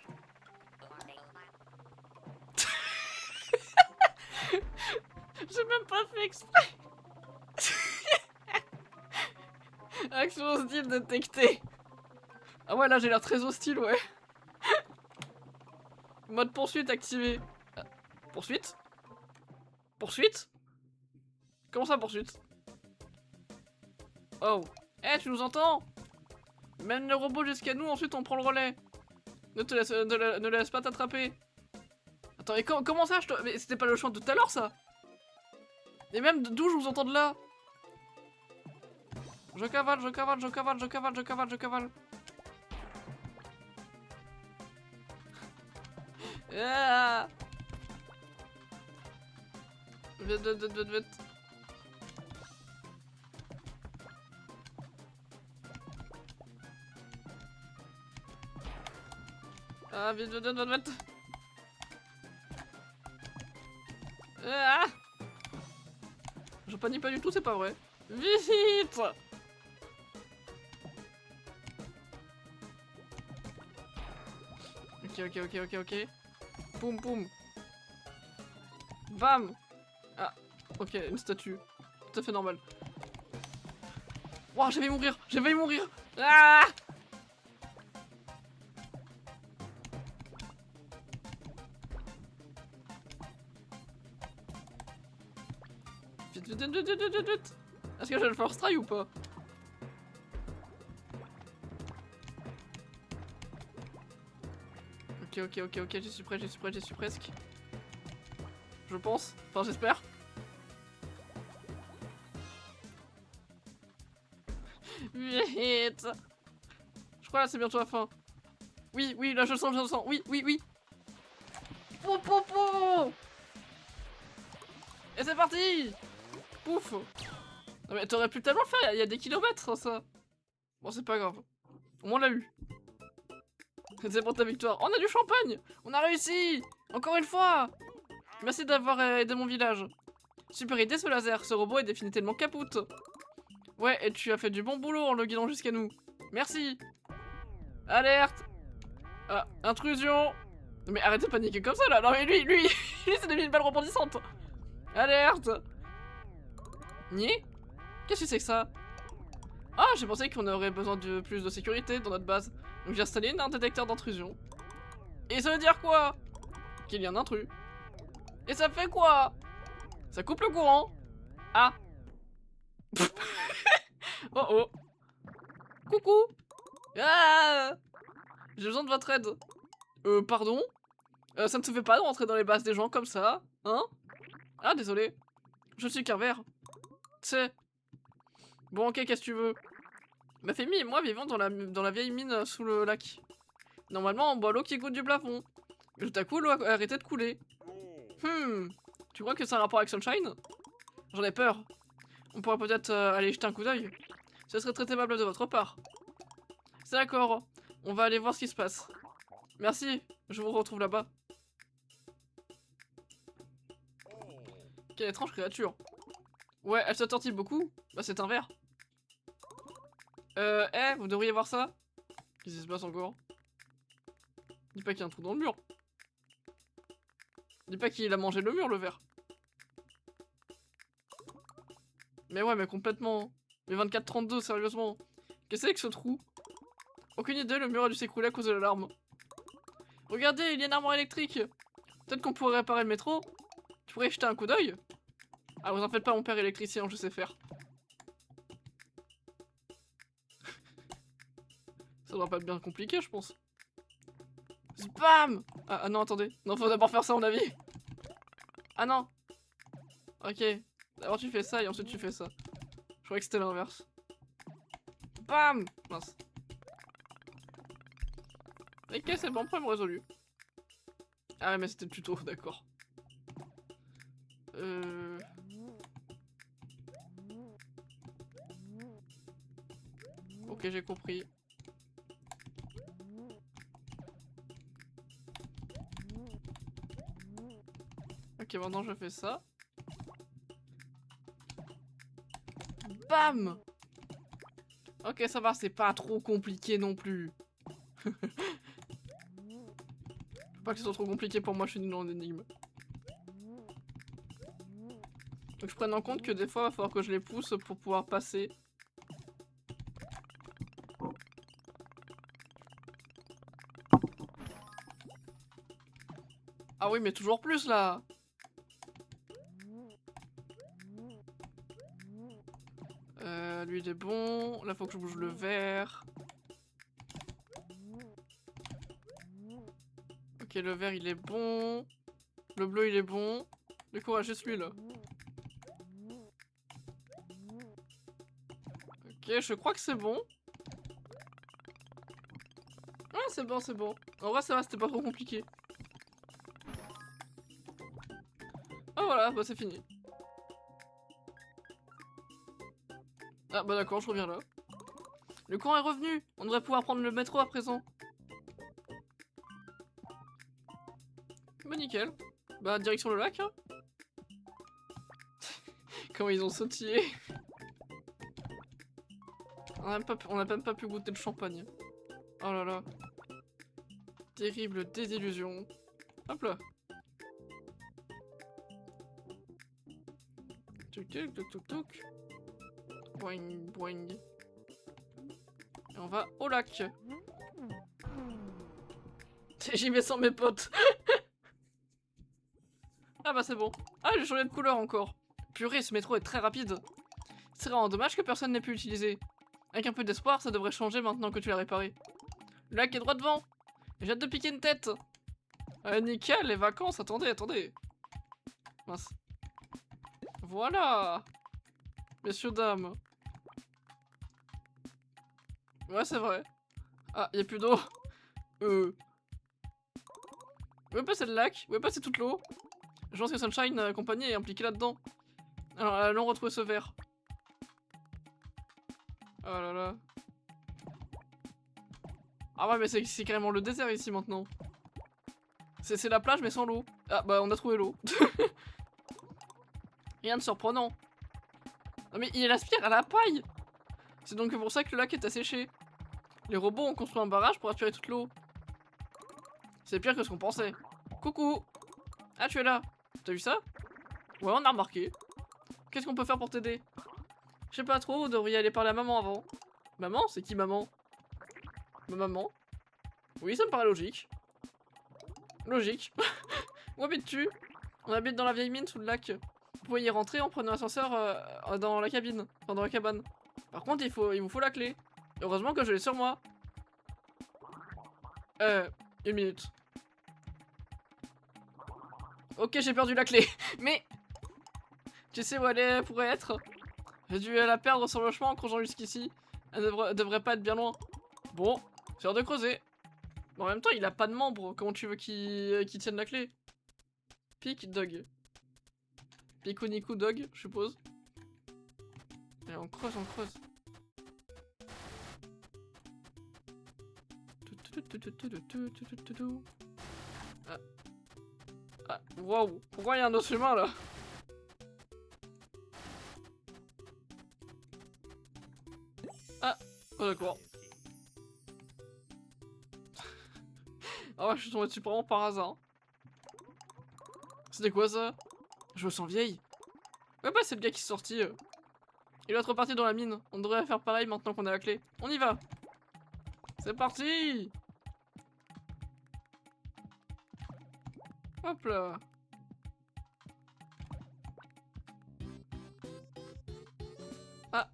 J'ai même pas fait exprès. Action hostile détectée. Ah ouais, là j'ai l'air très hostile, ouais. Mode poursuite activé. Poursuite? Poursuite? Comment ça poursuite? Oh. Eh, tu nous entends? Mène le robot jusqu'à nous, ensuite on prend le relais. Ne laisse pas t'attraper. Attends, et comment ça Mais c'était pas le champ de tout à l'heure, ça? Et même d'où je vous entends de là? Je cavale, je cavale, je cavale, je cavale, je cavale, je cavale. Ah. Vite, vite, vite, vite, vite. Ah, vite, vite, vite, vite, vite. Ah. Je panique pas du tout, c'est pas vrai. Vite. Ok. Poum, poum. Bam. Ah, ok, une statue. Tout à fait normal. Wouah, j'ai failli mourir. J'ai failli mourir. Ah. Vite, vite, vite, vite, vite, vite. Est-ce que j'ai le first try ou pas? Ok, j'y suis prêt, j'y suis presque. Je pense, enfin j'espère. Vite. Je crois là c'est bientôt la fin. Oui, là je le sens, oui. Pou pou pou. Et c'est parti. Pouf. Non mais t'aurais pu tellement faire, il y a des kilomètres ça. Bon c'est pas grave. Au moins on l'a eu. C'est pour ta victoire. On a du champagne. On a réussi. Encore une fois. Merci d'avoir aidé mon village. Super idée ce laser. Ce robot est définitivement capoute. Ouais, et tu as fait du bon boulot en le guidant jusqu'à nous. Merci. Alerte. Ah, intrusion. Mais arrêtez de paniquer comme ça là. Non mais lui c'est devenu une balle rebondissante. Alerte. Nier. Qu'est-ce que c'est que ça? Ah, j'ai pensé qu'on aurait besoin de plus de sécurité dans notre base. Donc j'ai installé un détecteur d'intrusion. Et ça veut dire quoi? Qu'il y a un intrus. Et ça fait quoi? Ça coupe le courant. Ah. Oh oh. Coucou. Ah. J'ai besoin de votre aide. Pardon? Ça ne se fait pas de rentrer dans les bases des gens comme ça, hein? Ah, désolé. Je suis qu'un verre. C'est... Bon, ok, qu'est-ce que tu veux? Ma famille et moi vivons dans la vieille mine sous le lac. Normalement, on boit l'eau qui goûte du plafond. Mais tout à coup, l'eau a arrêté de couler. Tu crois que c'est un rapport avec Sunshine? J'en ai peur. On pourrait peut-être aller jeter un coup d'œil. Ce serait très aimable de votre part. C'est d'accord. On va aller voir ce qui se passe. Merci. Je vous retrouve là-bas. Quelle étrange créature. Ouais, elle se tortille beaucoup. Bah c'est un verre. Vous devriez voir ça. Qu'est-ce qui se passe encore? Dis pas qu'il y a un trou dans le mur. Dis pas qu'il a mangé le mur, le verre. Mais ouais, mais complètement. Mais 24-32, sérieusement. Qu'est-ce que c'est que ce trou? Aucune idée, le mur a dû s'écrouler à cause de l'alarme. Regardez, il y a une armoire électrique. Peut-être qu'on pourrait réparer le métro. Tu pourrais y jeter un coup d'œil? Ah, vous en faites pas, mon père est électricien, je sais faire. Ça doit pas être bien compliqué, je pense. Spam! Ah non, attendez. Non, faut d'abord faire ça, à mon avis. Ah non. Ok. D'abord tu fais ça et ensuite tu fais ça. Je croyais que c'était l'inverse. Bam! Mince. Ok, c'est bon, problème résolu. Ah ouais, mais c'était le tuto, d'accord. Ok, j'ai compris. Ok, maintenant je fais ça. Bam! Ok, ça va, c'est pas trop compliqué non plus. Faut pas que ce soit trop compliqué pour moi, je suis nul en énigme. Donc je prenne en compte que des fois, il va falloir que je les pousse pour pouvoir passer. Ah oui, mais toujours plus là! Lui il est bon. Là faut que je bouge le vert. Ok, le vert il est bon. Le bleu il est bon. Du coup, ouais, juste lui là. Ok, je crois que c'est bon. Ouais, c'est bon, c'est bon. En vrai, ça va, c'était pas trop compliqué. Ah voilà, bah c'est fini. Ah bah d'accord, je reviens là. Le courant est revenu. On devrait pouvoir prendre le métro à présent. Bah nickel. Bah direction le lac, hein. Comment ils ont sautillé. On a même pas pu goûter le champagne. Oh là là. Terrible désillusion. Hop là. Tuk tuk tuk tuk tuk. Boing boing. Et on va au lac. J'y vais sans mes potes. Ah bah c'est bon. Ah, j'ai changé de couleur encore. Purée, ce métro est très rapide. C'est vraiment dommage que personne n'ait pu l'utiliser. Avec un peu d'espoir, ça devrait changer maintenant que tu l'as réparé. Le lac est droit devant. J'ai hâte de piquer une tête. Nickel, les vacances. Attendez, attendez. Mince. Voilà. Messieurs, dames. Ouais, c'est vrai. Ah, y'a plus d'eau. Où est passé le lac? Où est passé toute l'eau? Je pense que Sunshine compagnie est impliquée là-dedans. Alors, allons retrouver ce verre. Oh là là. Ah ouais, mais c'est carrément le désert ici maintenant. C'est la plage mais sans l'eau. Ah bah on a trouvé l'eau. Rien de surprenant. Non mais il aspire à la paille. C'est donc pour ça que le lac est asséché. Les robots ont construit un barrage pour aspirer toute l'eau. C'est pire que ce qu'on pensait. Coucou. Ah tu es là. T'as vu ça? Ouais, on a remarqué. Qu'est-ce qu'on peut faire pour t'aider? Je sais pas trop, vous devriez aller parler à maman avant. Maman? C'est qui maman? Ma maman? Oui, ça me paraît logique. Logique. Où habites-tu? On habite dans la vieille mine sous le lac. Vous pouvez y rentrer en prenant l'ascenseur dans la cabine. Enfin, dans la cabane. Par contre, il vous faut la clé. Heureusement que je l'ai sur moi. Une minute. Ok, j'ai perdu la clé. Mais... Tu sais où elle pourrait être? J'ai dû la perdre sur le chemin en croisant jusqu'ici. Elle devrait pas être bien loin. Bon, c'est l'heure de creuser. Mais en même temps, il a pas de membre. Comment tu veux qu'il tienne la clé? Pick dog. Pico dog, je suppose. Allez, on creuse, on creuse. Ah. Ah, waouh. Pourquoi il y a un autre chemin là? Ah, oh d'accord. Ah ouais, je suis tombé dessus vraiment par hasard. C'était quoi ça? Je me sens vieille. Ouais bah c'est le gars qui est sorti. Il doit être reparti dans la mine. On devrait faire pareil maintenant qu'on a la clé. On y va. C'est parti. Hop là. Ah.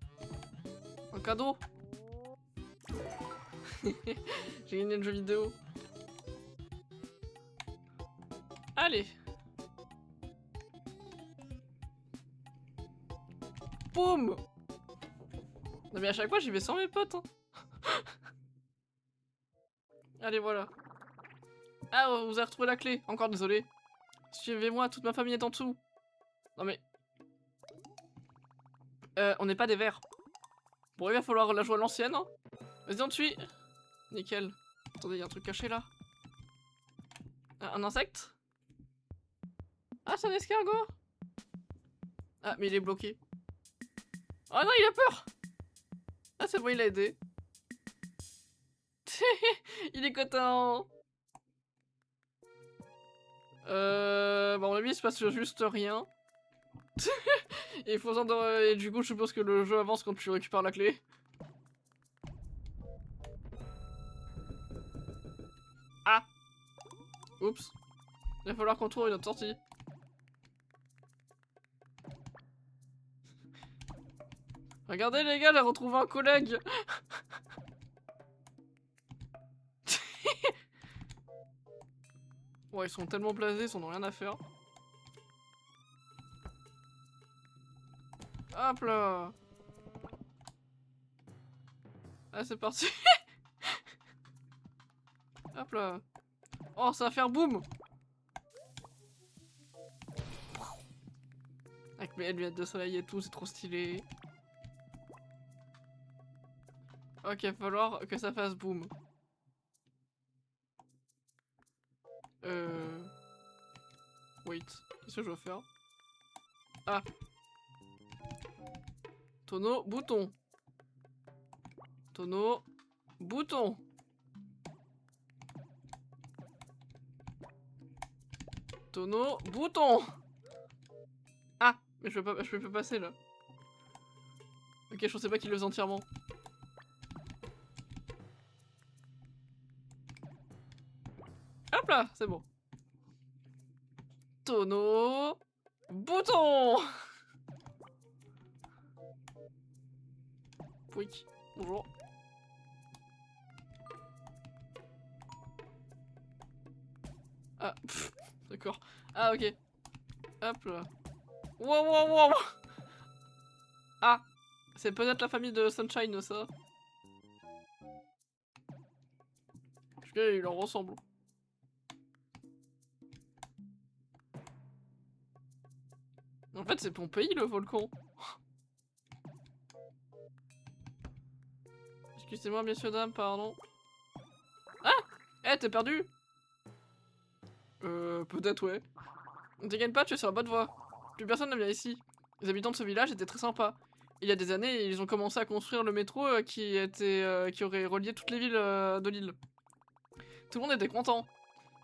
Un cadeau. J'ai gagné le jeu vidéo. Allez. Boum. Non mais à chaque fois j'y vais sans mes potes hein. Allez voilà. Ah vous avez retrouvé la clé. Encore désolé. Suivez-moi, toute ma famille est en dessous. Non mais... on n'est pas des vers. Bon il va falloir la jouer à l'ancienne hein. Vas-y on te suit. Nickel. Attendez, il y a un truc caché là. Un insecte? Ah, c'est un escargot. Ah, mais il est bloqué. Oh non, il a peur. Ah, c'est bon, il a aidé. Il est content. Bon, à mon avis, il se passe juste rien. Et il faut et du coup, je suppose que le jeu avance quand tu récupères la clé. Ah. Oups. Il va falloir qu'on trouve une autre sortie. Regardez les gars, j'ai retrouvé un collègue. Ouais, ils sont tellement blasés, ils en ont rien à faire. Hop là. Ah, c'est parti. Hop là. Oh, ça va faire boum. Avec mes lunettes de soleil et tout, c'est trop stylé. Ok, il va falloir que ça fasse boum. Wait, qu'est-ce que je dois faire? Ah. Tonneau, bouton. Tonneau, bouton. Tonneau, bouton. Ah, mais je peux pas passer là. Ok, je pensais pas qu'il le faisait entièrement. Hop là, c'est bon. Tonneau, bouton. Oui, bonjour. Ah, d'accord. Ah, ok. Hop là. Wow, wow, wow. Ah, c'est peut-être la famille de Sunshine, ça. Parce qu'il leur ressemble. En fait, c'est Pompéi, le volcan. Excusez-moi, messieurs, dames, pardon. Ah! Eh, t'es perdu? Peut-être, ouais. Ne t'inquiète pas, tu es sur la bonne voie. Plus personne ne vient ici. Les habitants de ce village étaient très sympas. Il y a des années, ils ont commencé à construire le métro qui aurait relié toutes les villes de l'île. Tout le monde était content.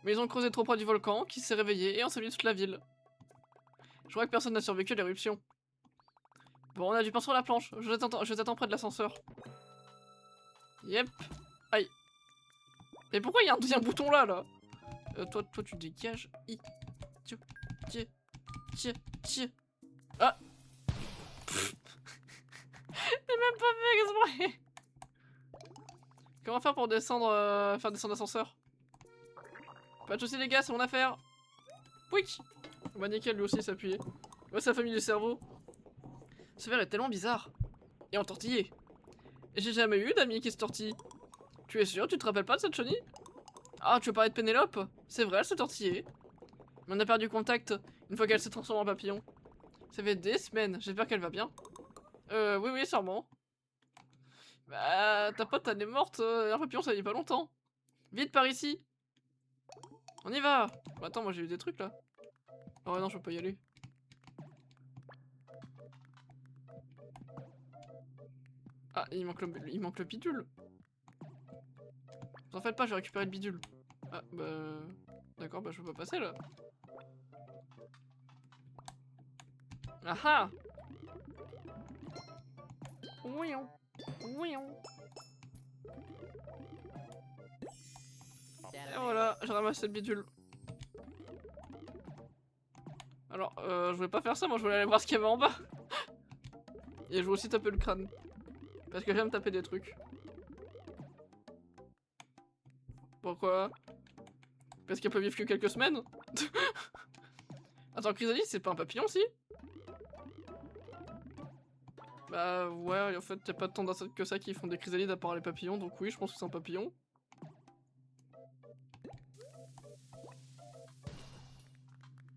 Mais ils ont creusé trop près du volcan, qui s'est réveillé et enseveli toute la ville. Je crois que personne n'a survécu à l'éruption. Bon, on a du pain sur la planche. Je t'attends près de l'ascenseur. Yep. Aïe. Mais pourquoi il y a un deuxième bouton là toi, tu dégages. Tiens, tiens, tiens, tiens. Ah. J'ai même pas fait exprès. Comment faire pour descendre, faire descendre l'ascenseur? Pas de soucis les gars, c'est mon affaire. Oui. Bah nickel, lui aussi s'appuyer. Ouais, c'est la famille du cerveau. Ce verre est tellement bizarre. Et entortillé. J'ai jamais eu d'amis qui se tortillent. Tu es sûr, tu te rappelles pas de cette chenille? Ah, tu veux parler de Pénélope? C'est vrai, elle s'est tortillée. Mais on a perdu contact une fois qu'elle s'est transformée en papillon. Ça fait des semaines, j'espère qu'elle va bien. Oui, oui, sûrement. Bah, ta pote, elle est morte, un papillon, ça y est pas longtemps. Vite, par ici. On y va. Bah, attends, moi j'ai eu des trucs là. Oh non, je peux pas y aller. Ah, il manque le bidule. Vous en faites pas, je vais récupérer le bidule. Ah, bah... D'accord, bah je peux pas passer là. Ah ah. Ouion. Ouion. Et voilà, j'ai ramassé le bidule. Alors, je voulais pas faire ça, moi je voulais aller voir ce qu'il y avait en bas. Et je voulais aussi taper le crâne. Parce que j'aime taper des trucs. Pourquoi? Parce qu'elle peut vivre que quelques semaines. Attends, chrysalide, c'est pas un papillon, si? Bah ouais, en fait, y'a pas tant d'insectes que ça qui font des chrysalides à part les papillons, donc oui, je pense que c'est un papillon.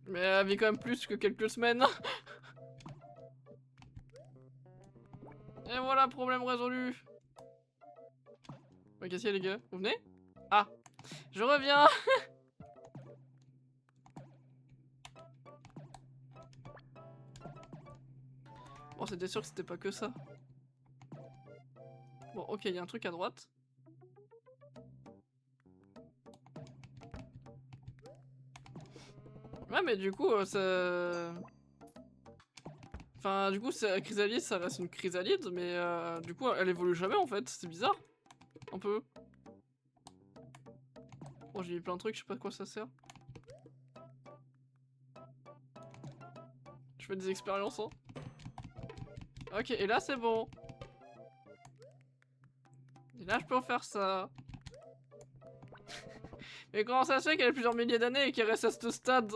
Mais elle vit quand même plus que quelques semaines. Et voilà, problème résolu. Ouais, qu'est-ce qu'il y a les gars? Vous venez? Ah, je reviens. Bon, c'était sûr que c'était pas que ça. Bon, ok, il y a un truc à droite. Ouais, mais du coup, ça... Enfin, du coup, Chrysalide, ça reste une Chrysalide, mais du coup, elle évolue jamais en fait. C'est bizarre. Un peu. Bon, j'ai mis plein de trucs, je sais pas à quoi ça sert. Je fais des expériences, hein. Ok, et là, c'est bon. Et là, je peux en faire ça. Mais comment ça se fait qu'elle a plusieurs milliers d'années et qu'elle reste à ce stade?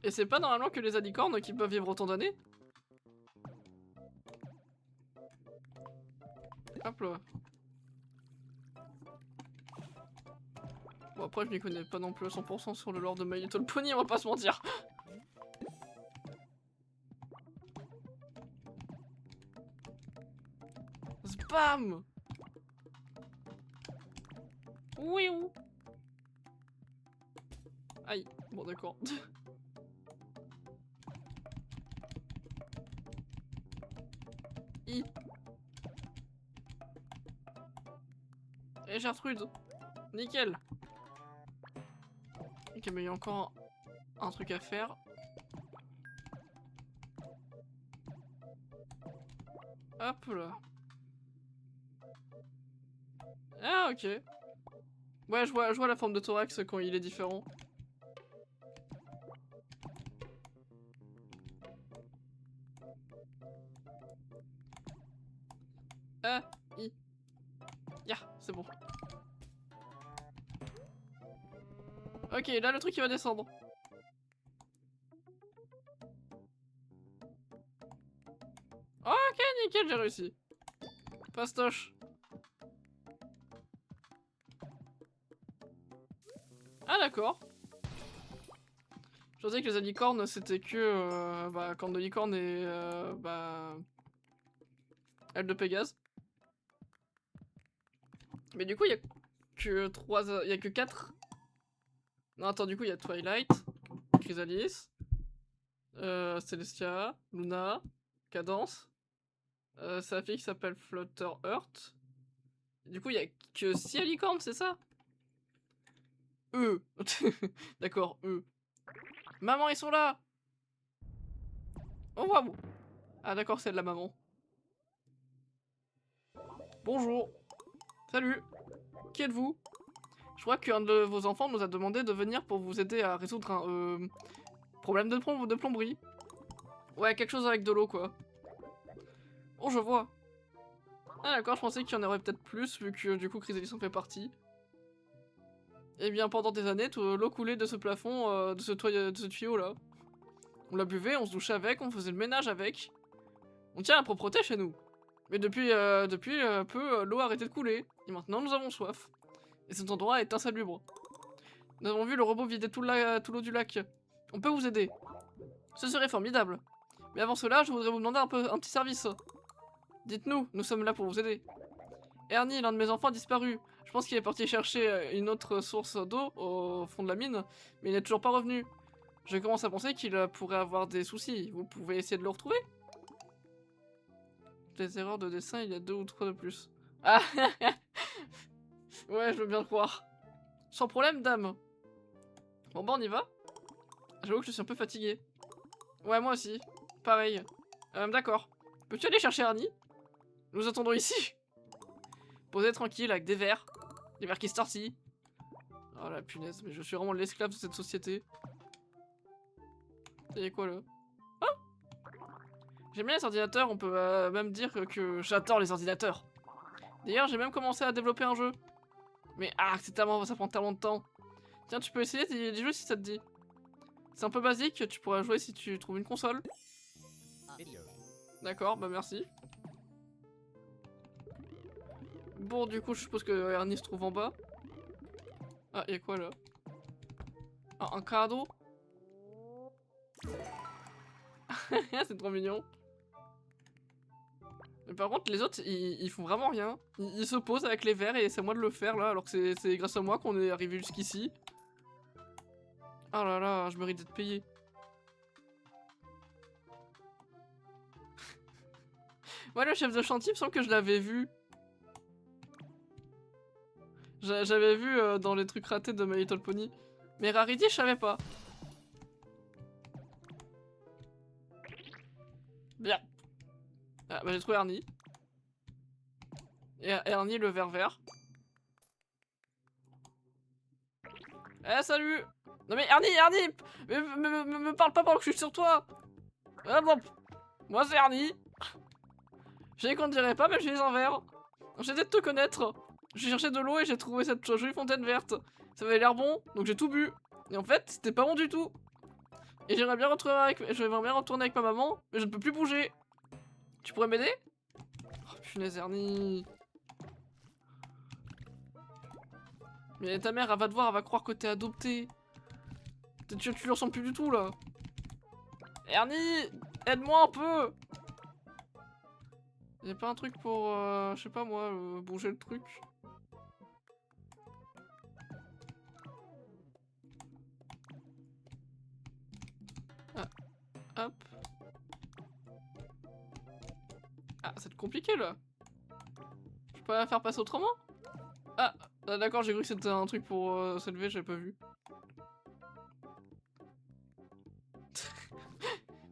Et c'est pas normalement que les alicornes qui peuvent vivre autant d'années? Hop là. Bon après je m'y connais pas non plus à 100% sur le lore de My Little Pony, on va pas se mentir. Spam. Oui. Aïe, bon d'accord. I. Et Gertrude. Nickel. Ok, mais il y a encore un truc à faire. Hop là. Ah ok. Ouais, je vois la forme de thorax quand il est différent. Ah, ya, c'est bon. Ok, là le truc il va descendre. Ok, nickel, j'ai réussi. Fastoche. Ah d'accord. Je pensais que les alicornes c'était que bah, corne de licorne et bah aile de Pégase. Mais du coup il y a que 3, il y a que 4. Non attends, du coup il y a Twilight, Chrysalis, Celestia, Luna, Cadence, sa fille qui s'appelle Flutter Heart. Du coup il y a que 6 alicornes, c'est ça? D'accord, Maman, ils sont là. Oh waouh. Ah d'accord, c'est de la maman. Bonjour. Salut. Qui êtes-vous? Je crois qu'un de vos enfants nous a demandé de venir pour vous aider à résoudre un problème de plomberie. Ouais, quelque chose avec de l'eau quoi. Oh, je vois. Ah d'accord, je pensais qu'il y en aurait peut-être plus vu que du coup Chrysalis en fait partie. Eh bien pendant des années, l'eau coulait de ce plafond, de ce tuyau là. On la buvait, on se douchait avec, on faisait le ménage avec. On tient à la propreté chez nous. Mais depuis peu, l'eau a arrêté de couler. Et maintenant nous avons soif. Et cet endroit est insalubre. Nous avons vu le robot vider tout l'eau du lac. On peut vous aider. Ce serait formidable. Mais avant cela, je voudrais vous demander un petit service. Dites-nous, nous sommes là pour vous aider. Ernie, l'un de mes enfants, a disparu. Je pense qu'il est parti chercher une autre source d'eau au fond de la mine, mais il n'est toujours pas revenu. Je commence à penser qu'il pourrait avoir des soucis. Vous pouvez essayer de le retrouver? Des erreurs de dessin, il y a 2 ou 3 de plus. Ah. Ouais, je veux bien le croire. Sans problème, dame. Bon bah on y va. J'avoue que je suis un peu fatigué. Ouais, moi aussi. Pareil. D'accord. Peux-tu aller chercher Ernie? Nous attendons ici. Posez tranquille avec des verres. Des verres qui se tortillent. Oh la punaise, mais je suis vraiment l'esclave de cette société. Et quoi là? Oh, j'aime bien les ordinateurs, on peut même dire que j'adore les ordinateurs. D'ailleurs, j'ai même commencé à développer un jeu. Mais ça prend tellement de temps. Tiens, tu peux essayer d'y jouer si ça te dit. C'est un peu basique, tu pourras jouer si tu trouves une console. Video. D'accord, bah merci. Bon, du coup, je suppose que Ernie se trouve en bas. Ah, y'a quoi là? Ah, un cadeau? C'est trop mignon. Mais par contre, les autres, ils font vraiment rien. Ils se posent avec les verres et c'est à moi de le faire là, alors que c'est grâce à moi qu'on est arrivé jusqu'ici. Oh là là, je mérite d'être payé. Ouais, le chef de chantier, il me semble que je l'avais vu. J'avais vu dans les trucs ratés de My Little Pony. Mais Rarity, je savais pas. Bien. Ah, bah j'ai trouvé Ernie. Et Ernie, le vert vert. Eh, salut! Non mais Ernie! Me parle pas pendant que je suis sur toi! Ah bon. Moi c'est Ernie. Je sais qu'on ne dirait pas, mais je suis en vert. J'essaie de te connaître. J'ai cherché de l'eau et j'ai trouvé cette jolie fontaine verte. Ça avait l'air bon, donc j'ai tout bu. Et en fait, c'était pas bon du tout. Et j'aimerais bien retourner avec ma maman, mais je ne peux plus bouger. Tu pourrais m'aider? Oh punaise Ernie. Mais ta mère, elle va te voir, elle va croire que t'es adopté. Tu lui ressembles plus du tout là. Ernie, aide-moi un peu. Y'a pas un truc pour, je sais pas moi, bouger le truc? Ah, hop. Ah, c'est compliqué là. Je peux pas la faire passer autrement? Ah, d'accord, j'ai cru que c'était un truc pour s'élever, j'avais pas vu.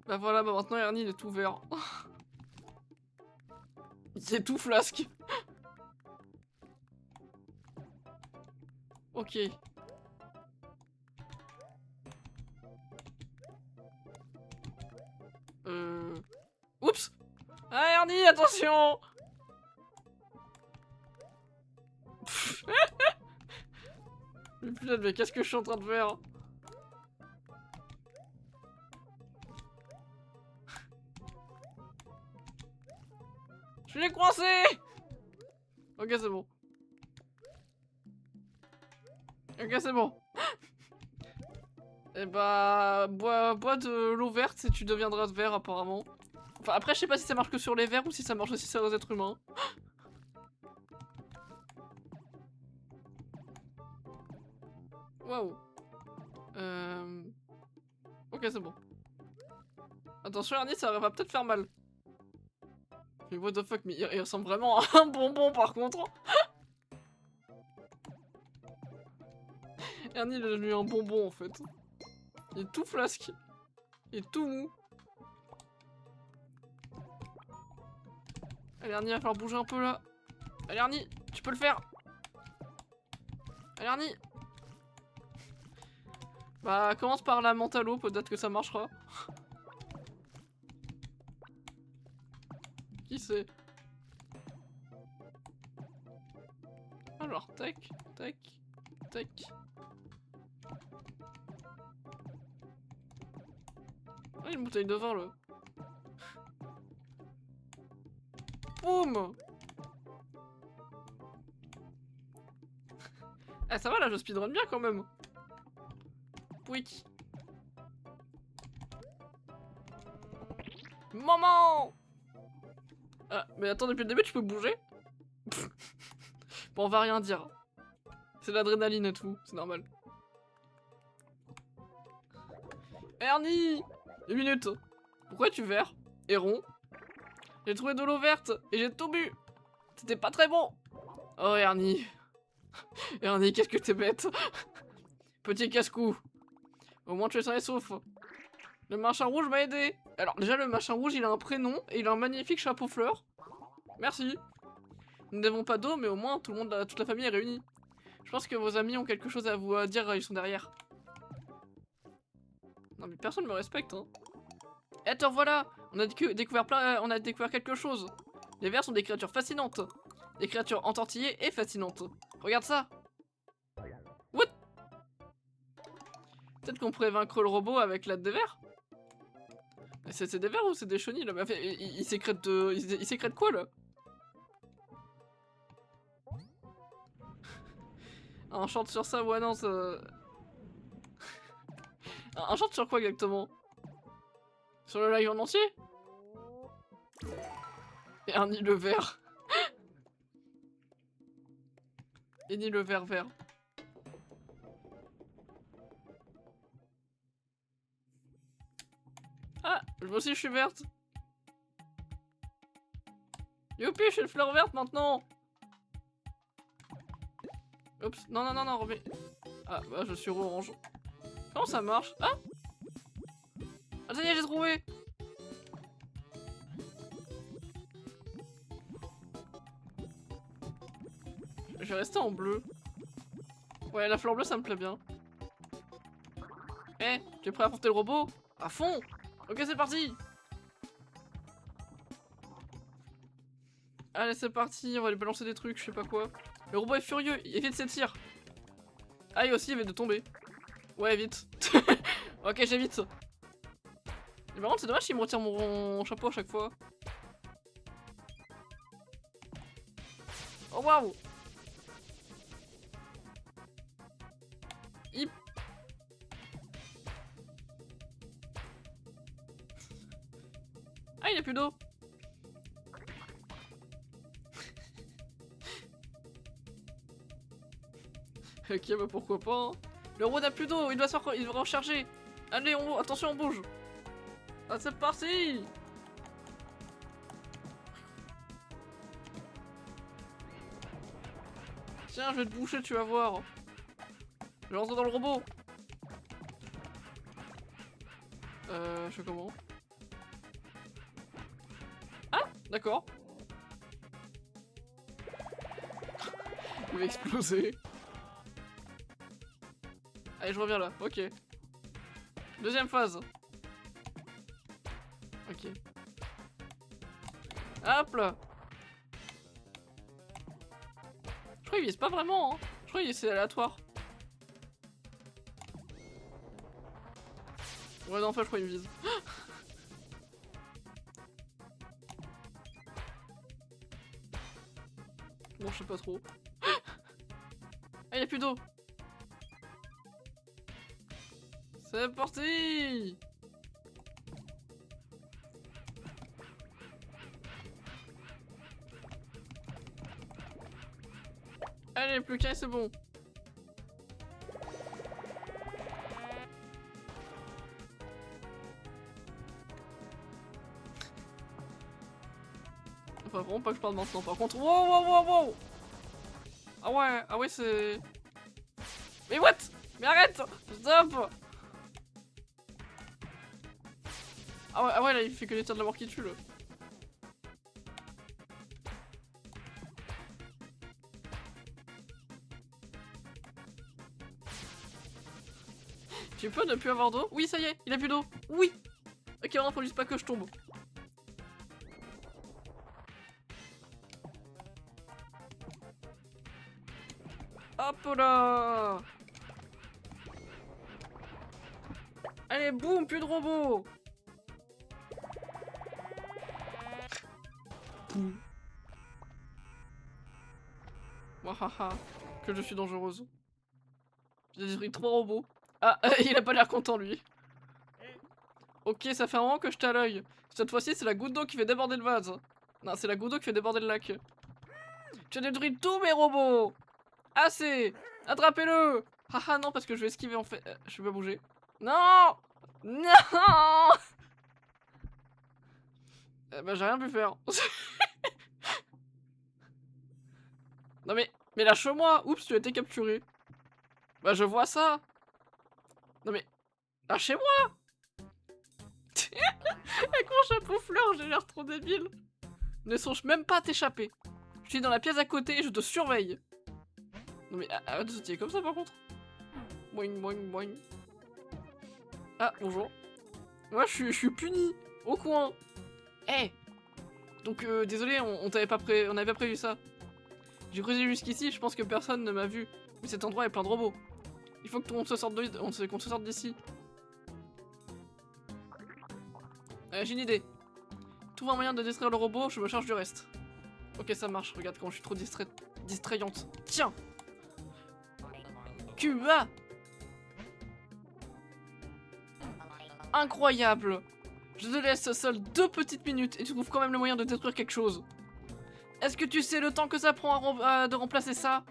Bah voilà, bah maintenant Ernie il est tout vert. Il est tout flasque. Ok. Oups. Ah Ernie, attention. Mais putain, mais qu'est-ce que je suis en train de faire? Je l'ai coincé. Ok, c'est bon. Ok, c'est bon. Et bah, bois de l'eau verte et tu deviendras vert apparemment. Enfin, après, je sais pas si ça marche que sur les vers ou si ça marche aussi sur les êtres humains. Waouh. Ok, c'est bon. Attention, Ernie, ça va peut-être faire mal. Mais what the fuck, mais il ressemble vraiment à un bonbon par contre. Ernie, il est devenu un bonbon en fait. Il est tout flasque. Il est tout mou. Allez, Ernie, il va falloir bouger un peu là. Allez, Ernie, tu peux le faire. Allez, Ernie. Bah, commence par la menthe à l'eau, peut-être que ça marchera. Qui sait? Alors, tac, tac, tac. Ah, une bouteille de vin là. Boum. Ah, ça va là, je speedrun bien quand même. Pouic. Maman. Ah, mais attends, depuis le début, tu peux bouger? Bon, on va rien dire. C'est l'adrénaline et tout, c'est normal. Ernie! Une minute. Pourquoi tu vert et rond? J'ai trouvé de l'eau verte et j'ai tout bu. C'était pas très bon. Oh, Ernie. Ernie, qu'est-ce que t'es bête. Petit casse-cou. Au moins tu es sain et sauf. Le machin rouge m'a aidé. Alors déjà le machin rouge il a un prénom et il a un magnifique chapeau fleur. Merci. Nous n'avons pas d'eau mais au moins tout le monde, toute la famille est réunie. Je pense que vos amis ont quelque chose à vous dire, ils sont derrière. Non mais personne me respecte hein. Eh te revoilà. On a découvert quelque chose. Les vers sont des créatures fascinantes. Des créatures entortillées et fascinantes. Regarde ça. What? Peut-être qu'on pourrait vaincre le robot avec l'aide des vers. C'est des vers ou c'est des chenilles là? Il sécrète il sécrète quoi là? Un chante sur ça, ouais non ça... Un chante sur quoi exactement? Sur le live en entier? Ernie le vert. Ernie le vert vert. Ah, moi aussi je suis verte. Youpi, je suis une fleur verte maintenant. Oups, non, non, non, non, remets. Ah, bah, je suis orange. Comment ça marche? Ah! Ah, ça y est, j'ai trouvé! Je vais rester en bleu. Ouais, la fleur bleue, ça me plaît bien. Eh, tu es prêt à affronter le robot? À fond! Ok, c'est parti! Allez, c'est parti, on va lui balancer des trucs, je sais pas quoi. Le robot est furieux, il évite ses tirs. Ah, et aussi, il vient de tomber. Ouais, vite. Ok, j'évite. Mais par contre, c'est dommage s'il me retire mon chapeau à chaque fois. Oh, waouh! Il... Ah, il a plus d'eau. Ok, bah pourquoi pas. Hein. Le robot n'a plus d'eau, il doit recharger. Allez, attention, on bouge. Ah, c'est parti. Tiens, je vais te boucher, tu vas voir. Je vais rentrer dans le robot. Je fais comment? Ah, d'accord. Il va exploser. Allez, je reviens là, ok. Deuxième phase. Ok. Hop là. Je crois qu'il vise pas vraiment, hein. Je crois que c'est aléatoire. Ouais, non, en fait, je crois qu'il vise. Bon, je sais pas trop. Ah, y'a plus d'eau. C'est parti. Allez, plus qu'un, c'est bon. Enfin, vraiment pas que je parle maintenant, par contre. Wow, wow, wow, wow. Ah ouais, c'est... Mais what? Mais arrête! Stop! Ah ouais, là, il fait que les tirs de la mort qui tue, là. Tu peux ne plus avoir d'eau? Oui, ça y est, il a plus d'eau. Oui! Ok, maintenant, faut juste pas que je tombe. Hop là! Allez, boum, plus de robots! Wahaha, que je suis dangereuse. J'ai détruit 3 robots. Ah, il a pas l'air content lui. Ok, ça fait un moment que je t'ai à l'œil. Cette fois-ci, c'est la goutte d'eau qui fait déborder le vase. Non, c'est la goutte d'eau qui fait déborder le lac. Tu as détruit tous mes robots! Assez! Attrapez-le! Haha, non, parce que je vais esquiver en fait. Je vais pas bouger. Non! Non! Bah, j'ai rien pu faire. Non mais lâche-moi! Oups, tu as été capturé. Bah je vois ça! Non mais... Lâchez-moi! Avec mon chapeau fleur, j'ai l'air trop débile. Ne songe même pas à t'échapper. Je suis dans la pièce à côté et je te surveille. Non mais arrête de sautiller comme ça par contre. Boing boing boing. Ah, bonjour. Moi je suis puni. Au coin. Eh hey. Donc désolé, on n'avait pas prévu ça. J'ai creusé jusqu'ici, je pense que personne ne m'a vu. Mais cet endroit est plein de robots. Il faut qu'on se sorte d'ici. J'ai une idée. Trouve un moyen de distraire le robot, je me charge du reste. Ok, ça marche. Regarde quand je suis trop distrayante. Tiens. QA. Incroyable. Je te laisse seul 2 petites minutes et tu trouves quand même le moyen de détruire quelque chose. Est-ce que tu sais le temps que ça prend de remplacer ça?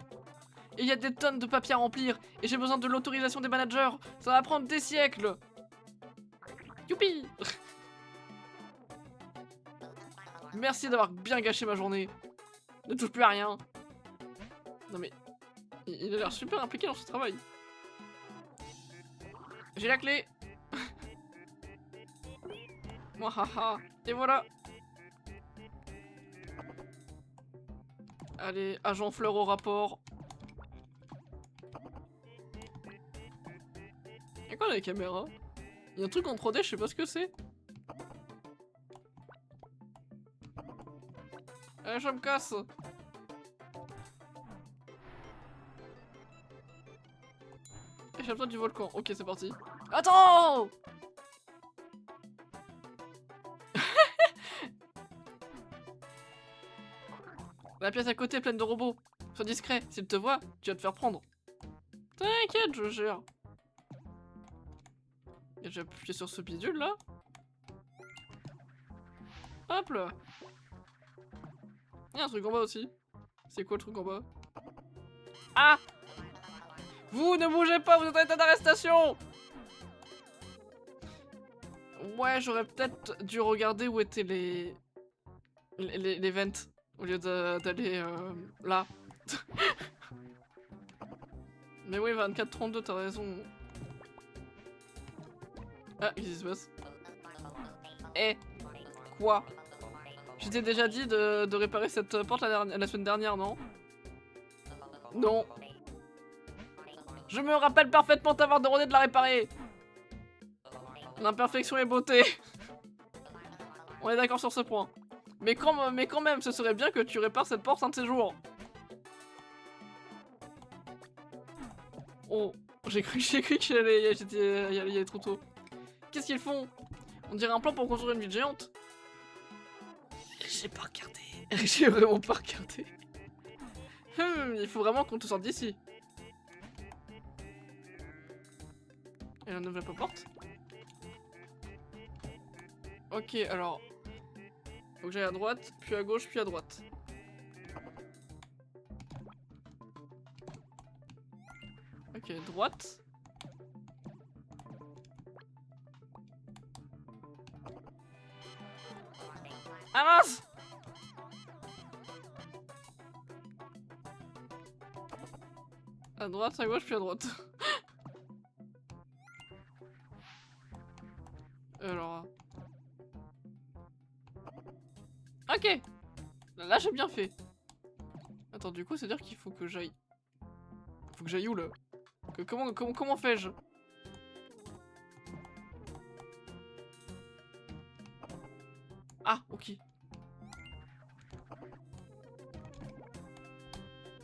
Il y a des tonnes de papier à remplir et j'ai besoin de l'autorisation des managers. Ça va prendre des siècles. Youpi. Merci d'avoir bien gâché ma journée. Ne touche plus à rien. Non mais... Il a l'air super impliqué dans ce travail. J'ai la clé. Mwahaha. Et voilà. Allez, agent fleur au rapport. Y'a quoi dans les caméras? Y'a un truc en 3D, je sais pas ce que c'est. Allez, je me casse. Échappe-toi du volcan. Ok, c'est parti. Attends! La pièce à côté est pleine de robots. Sois discret, s'il te voit, tu vas te faire prendre. T'inquiète, je gère. Et j'ai appuyé sur ce bidule là. Hop là. Il y a un truc en bas aussi. C'est quoi le truc en bas? Ah! Vous ne bougez pas, vous êtes en état d'arrestation! Ouais, j'aurais peut-être dû regarder où étaient les vents au lieu d'aller là. Mais oui, 24-32, t'as raison. Ah, qu'est-ce qui se passe? Eh, quoi? Je t'ai déjà dit de réparer cette porte la semaine dernière, non? Non. Je me rappelle parfaitement t'avoir demandé de la réparer. L'imperfection est beauté. On est d'accord sur ce point. Mais quand même, ce serait bien que tu répares cette porte un de ces jours. Oh, j'ai cru qu'il allait y aller trop tôt. Qu'est-ce qu'ils font? On dirait un plan pour construire une ville géante. J'ai pas regardé. J'ai vraiment pas regardé. Il faut vraiment qu'on te sorte d'ici. Et la nouvelle porte. Ok, alors. Faut que j'aille à droite, puis à gauche, puis à droite. Ok, droite. Ah mince! À droite, à gauche, puis à droite. Alors... Ok! Là, j'ai bien fait. Attends, du coup, c'est-à-dire qu'il faut que j'aille... Faut que j'aille où, là? Comment fais-je? Ah, ok.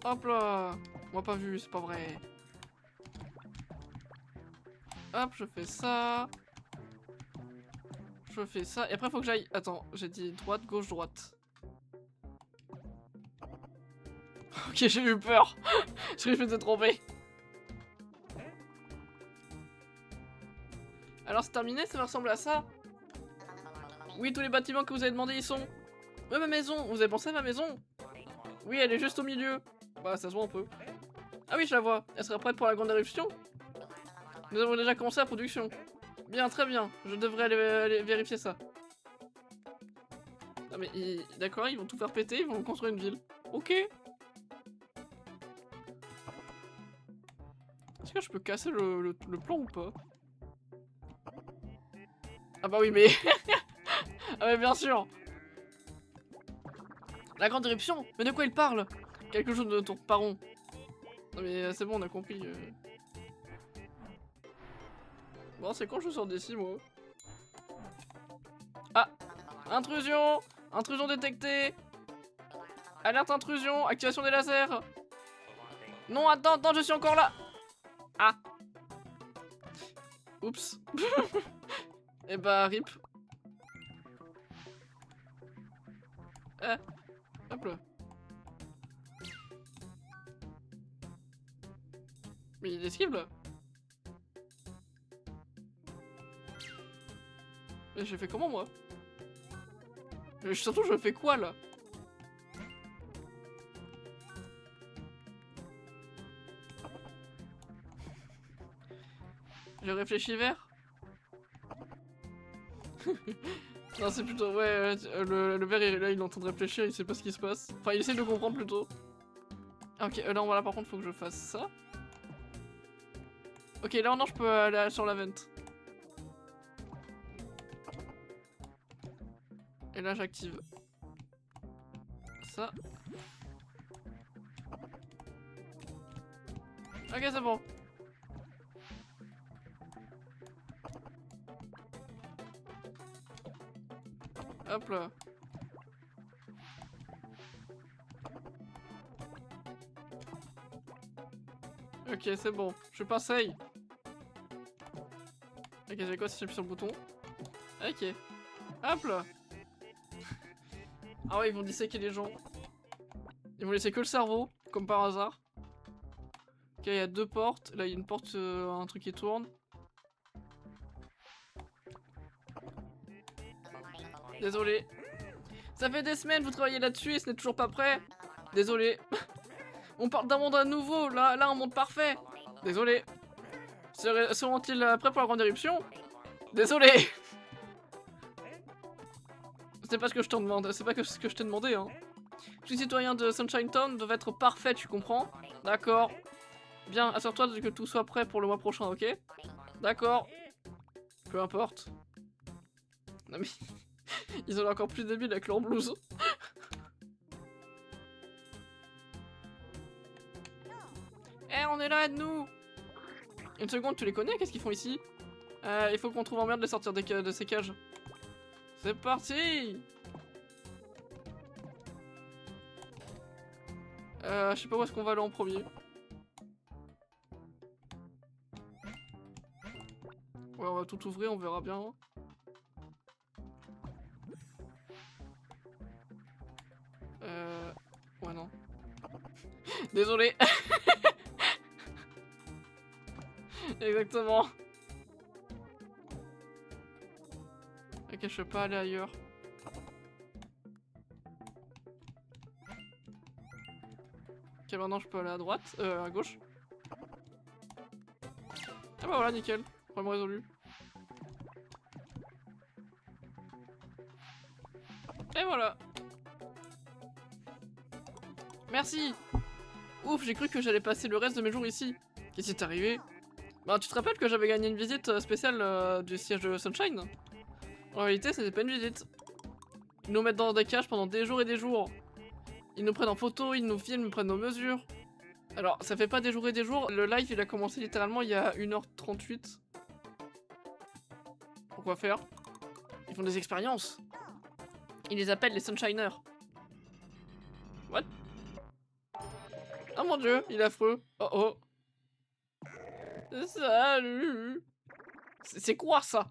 Hop là! On m'a pas vu, c'est pas vrai. Hop, je fais ça. Je fais ça. Et après, faut que j'aille... Attends, j'ai dit droite, gauche, droite. Ok, j'ai eu peur. Je m'étais trompé. Alors, c'est terminé, ça va ressembler à ça. Oui, tous les bâtiments que vous avez demandé, ils sont... Ouais, ma maison. Vous avez pensé à ma maison? Oui, elle est juste au milieu. Bah, ça se voit un peu. Ah oui, je la vois. Elle sera prête pour la grande éruption? Nous avons déjà commencé la production. Bien, très bien. Je devrais aller vérifier ça. Non mais, d'accord, ils vont tout faire péter, ils vont construire une ville. Ok. Est-ce que je peux casser le plan ou pas? Ah bah oui, mais... ah mais bien sûr. La grande éruption? Mais de quoi il parle? Quelque chose ne tourne pas rond. Non mais c'est bon, on a compris. Bon, c'est quand je sors d'ici, moi? Ah! Intrusion! Intrusion détectée! Alerte intrusion! Activation des lasers! Non, attends, je suis encore là! Ah! Oups. Et bah, rip. Hop là. Mais il esquive là. Mais j'ai fait comment moi? Surtout je fais quoi là? Je réfléchis vert. Non, c'est plutôt... Ouais, le verre, là, il est en train de réfléchir, il sait pas ce qui se passe. Enfin, il essaie de comprendre plutôt. Ah, ok, là, voilà, par contre, faut que je fasse ça. Ok, là, non, je peux aller sur la vente. Et là, j'active. Ça. Ok, c'est bon. Hop là. Ok, c'est bon. Je passeille. Ok, c'est quoi si j'appuie sur le bouton? Ok. Hop là. Ah ouais, ils vont disséquer les gens. Ils vont laisser que le cerveau, comme par hasard. Ok, il y a 2 portes. Là, il y a une porte, un truc qui tourne. Désolé. Ça fait des semaines, vous travaillez là-dessus et ce n'est toujours pas prêt. Désolé. On parle d'un monde à nouveau, là, un monde parfait. Désolé. Seront-ils prêts pour la grande éruption? Désolé. C'est pas ce que je t'en demande, c'est pas ce que je t'ai demandé, hein. Tous les citoyens de Sunshine Town doivent être parfaits, tu comprends? D'accord. Bien, assure-toi que tout soit prêt pour le mois prochain, ok? D'accord. Peu importe. Non mais... Ils ont l'air encore plus débiles avec leur blouse. Eh, on est là, aide-nous! Une seconde, tu les connais? Qu'est-ce qu'ils font ici? Il faut qu'on trouve un moyen de les sortir de ces cages. C'est parti! Je sais pas où est-ce qu'on va aller en premier. Ouais, on va tout ouvrir, on verra bien. Ouais, non. Désolé. Exactement. Ok, je peux pas aller ailleurs. Ok, maintenant je peux aller à droite, à gauche. Ah bah voilà, nickel. Problème résolu. Et voilà. Merci. Ouf, j'ai cru que j'allais passer le reste de mes jours ici. Qu'est-ce qui t'est arrivé? Bah, tu te rappelles que j'avais gagné une visite spéciale du siège de Sunshine? En réalité, c'était pas une visite. Ils nous mettent dans des cages pendant des jours et des jours. Ils nous prennent en photo, ils nous filment, ils prennent nos mesures. Alors, ça fait pas des jours et des jours. Le live, il a commencé littéralement il y a 1h38. Pourquoi faire? Ils font des expériences. Ils les appellent les Sunshiners. What? Oh mon dieu, il est affreux. Oh oh. Salut. C'est quoi ça?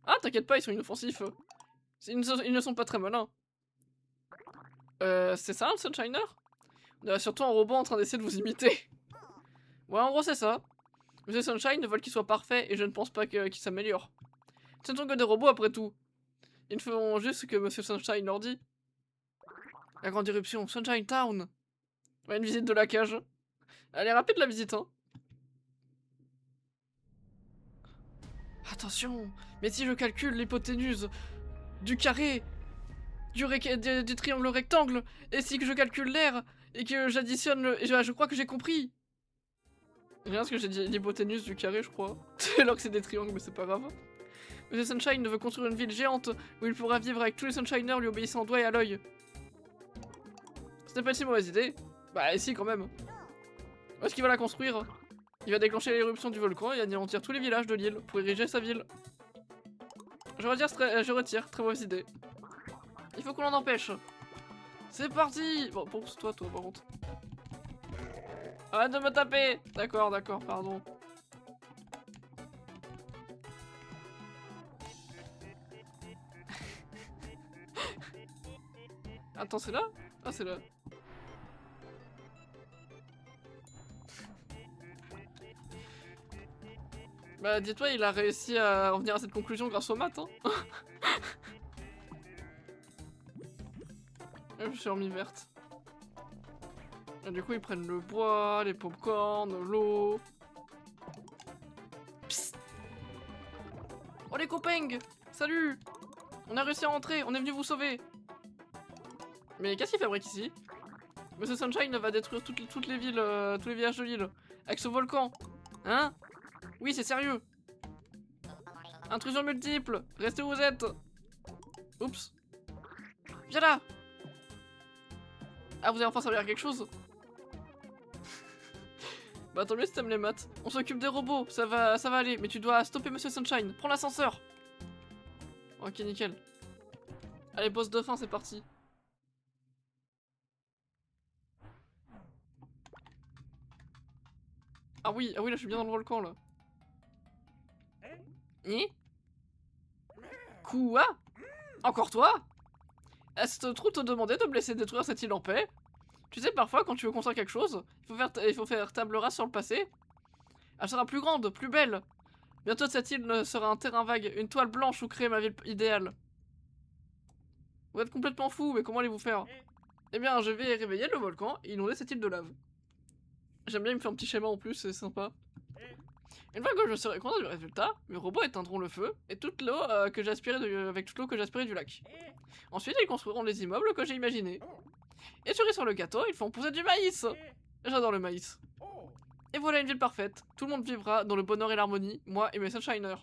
Ah, t'inquiète pas, ils sont inoffensifs. Ils ne sont pas très malins. C'est ça, un Sunshiner? On a surtout un robot en train d'essayer de vous imiter. Ouais, en gros, c'est ça. Monsieur Sunshine veulent qu'il soit parfait et je ne pense pas qu'il s'améliore. Ce ne sont que des robots après tout. Ils ne feront juste ce que Monsieur Sunshine leur dit. La grande éruption, Sunshine Town. Ouais, une visite de la cage. Elle est rapide la visite, hein. Attention, mais si je calcule l'hypoténuse du carré, du triangle rectangle, et si que je calcule l'air, et que j'additionne le... Je crois que j'ai compris. J'ai bien ce que j'ai dit, l'hypoténuse du carré, je crois. Alors que c'est des triangles, mais c'est pas grave. Monsieur Sunshine veut construire une ville géante où il pourra vivre avec tous les Sunshiners lui obéissant au doigt et à l'œil. C'était pas une si mauvaise idée. Bah si, quand même. Où est-ce qu'il va la construire? Il va déclencher l'éruption du volcan et anéantir tous les villages de l'île pour ériger sa ville. Je retire, très mauvaise idée. Il faut qu'on l'en empêche. C'est parti. Bon, pousse-toi, toi, par contre. Arrête de me taper. D'accord, pardon. Attends, c'est là? Ah, c'est là. Bah, dis-toi, il a réussi à en venir à cette conclusion grâce aux maths, hein. Je me suis remis verte. Et du coup, ils prennent le bois, les popcorn, l'eau. Psst. Oh, les copains! Salut! On a réussi à rentrer, on est venu vous sauver. Mais qu'est-ce qu'il fabrique ici? Monsieur Sunshine va détruire toutes les villes, tous les villages de l'île. Avec ce volcan. Hein? Oui, c'est sérieux. Intrusion multiple. Restez où vous êtes. Oups. Viens là. Ah, vous avez enfin servi à quelque chose? Bah tant mieux si t'aimes les maths. On s'occupe des robots, ça va aller. Mais tu dois stopper Monsieur Sunshine. Prends l'ascenseur. Ok, nickel. Allez, boss de fin, c'est parti. Ah oui, là je suis bien dans le volcan là. Hein? Quoi? Encore toi? Est-ce trop te demander de me laisser détruire cette île en paix? Tu sais, parfois quand tu veux construire quelque chose, il faut faire table rase sur le passé. Elle sera plus grande, plus belle. Bientôt cette île sera un terrain vague, une toile blanche où créer ma ville idéale. Vous êtes complètement fou, mais comment allez-vous faire? Eh bien, je vais réveiller le volcan et inonder cette île de lave. J'aime bien, il me fait un petit schéma en plus, c'est sympa. Une fois que je serai content du résultat, mes robots éteindront le feu et toute l'eau que j'ai aspirée avec toute l'eau que j'ai aspirée du lac. Ensuite, ils construiront les immeubles que j'ai imaginés. Et cerise sur le gâteau, ils font pousser du maïs. J'adore le maïs. Et voilà une ville parfaite. Tout le monde vivra dans le bonheur et l'harmonie, moi et mes Sunshiners.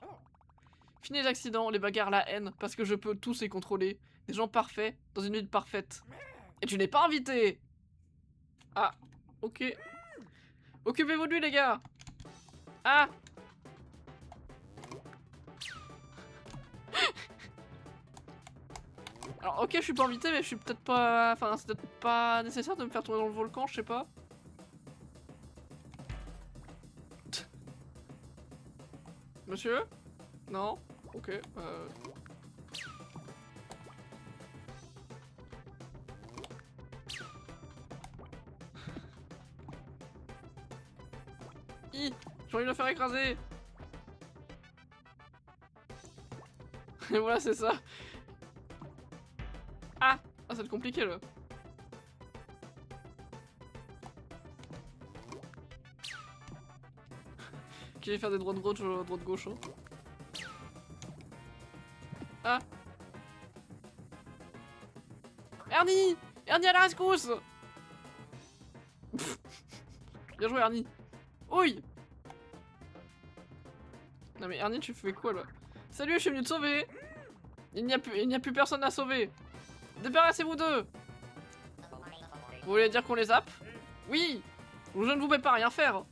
Fini les accidents, les bagarres, la haine, parce que je peux tous les contrôler. Des gens parfaits, dans une ville parfaite. Et tu n'es pas invité! Ah, ok. Occupez-vous de lui, les gars! Ah! Alors, ok, je suis pas invité, mais je suis peut-être pas... Enfin, c'est peut-être pas nécessaire de me faire tourner dans le volcan, je sais pas. Monsieur? Non? Ok, J'ai envie de le faire écraser. Et voilà, c'est ça. Ah, ça va être compliqué là. Ok, je vais faire des droites gauche, droite gauche. Hein. Ah. Ernie! Ernie à la rescousse! Bien joué, Ernie. Oui! Non mais Ernie, tu fais quoi là? Salut, je suis venu te sauver! Il n'y a plus personne à sauver! Débarrassez-vous d'eux! Vous voulez dire qu'on les zappe? Oui! Je ne vous vais pas rien faire!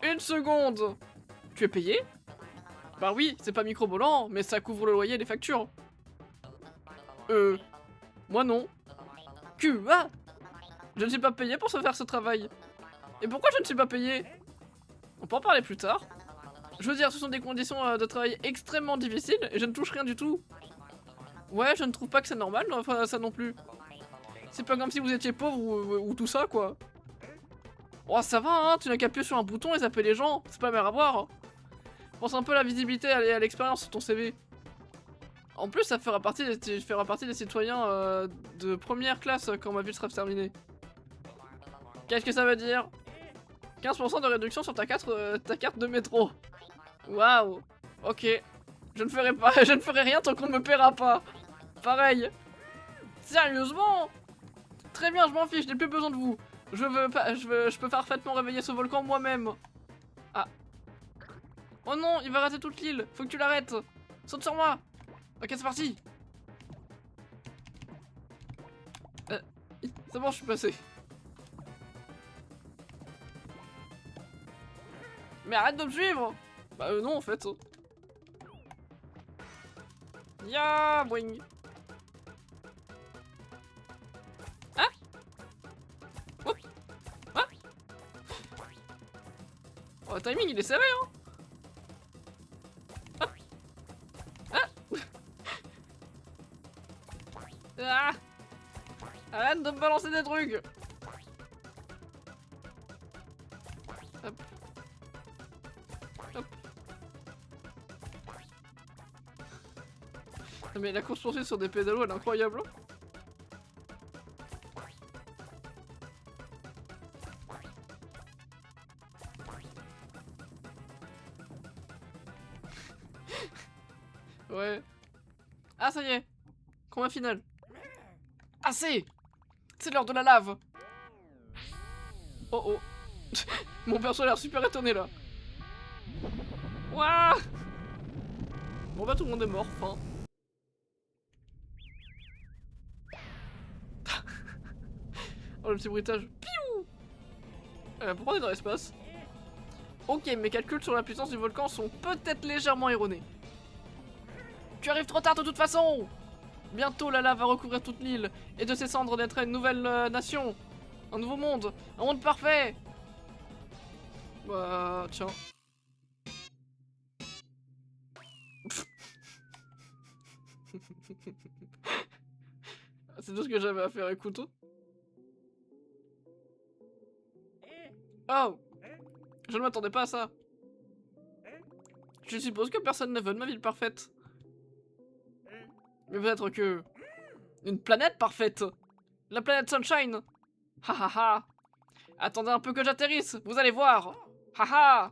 Une seconde! Tu es payé? Bah oui, c'est pas micro-volant, mais ça couvre le loyer et les factures. Moi non. Quoi? Je ne suis pas payé pour se faire ce travail. Et pourquoi je ne suis pas payé? On peut en parler plus tard. Je veux dire, ce sont des conditions de travail extrêmement difficiles et je ne touche rien du tout. Ouais, je ne trouve pas que c'est normal, enfin ça non plus. C'est pas comme si vous étiez pauvre ou tout ça, quoi. Oh, ça va, hein, tu n'as qu'à appuyer sur un bouton et zapper les gens, c'est pas la mer à boire. Pense un peu à la visibilité et à l'expérience sur ton CV. En plus, ça fera partie des citoyens de première classe quand ma ville sera terminée. Qu'est-ce que ça veut dire? 15% de réduction sur ta carte de métro. Waouh. Ok. Je ne ferai pas, je ne ferai rien tant qu'on ne me paiera pas. Pareil. Sérieusement? Très bien, je m'en fiche, je n'ai plus besoin de vous. Je peux parfaitement réveiller ce volcan moi-même. Ah. Oh non, il va rater toute l'île. Faut que tu l'arrêtes. Saute sur moi. Ok, c'est parti. C'est bon, je suis passé. Mais arrête de me suivre. Bah non, en fait. Ya, boing. Ah. Oh. Ah. Oh, le timing, il est serré, hein. Ah. Arrête de me balancer des trucs. Hop. Hop. Non mais la course poursuite sur des pédalos, elle est incroyable. Ouais. Ah, ça y est. Combat final. Assez. C'est l'heure de la lave. Oh oh. Mon perso a l'air super étonné là. Ouah. Bon bah tout le monde est mort, enfin. Oh le petit bruitage. Piou. Pourquoi on est dans l'espace? Ok, mes calculs sur la puissance du volcan sont peut-être légèrement erronés. Tu arrives trop tard de toute façon. Bientôt la lave va recouvrir toute l'île, et de ses cendres naîtra une nouvelle nation. Un nouveau monde. Un monde parfait. Bah tiens. C'est tout ce que j'avais à faire, écoute. Oh. Je ne m'attendais pas à ça. Je suppose que personne ne veut de ma ville parfaite. Mais peut-être que... Une planète parfaite. La planète Sunshine. Ha ha ha. Attendez un peu que j'atterrisse, vous allez voir. Ha ha.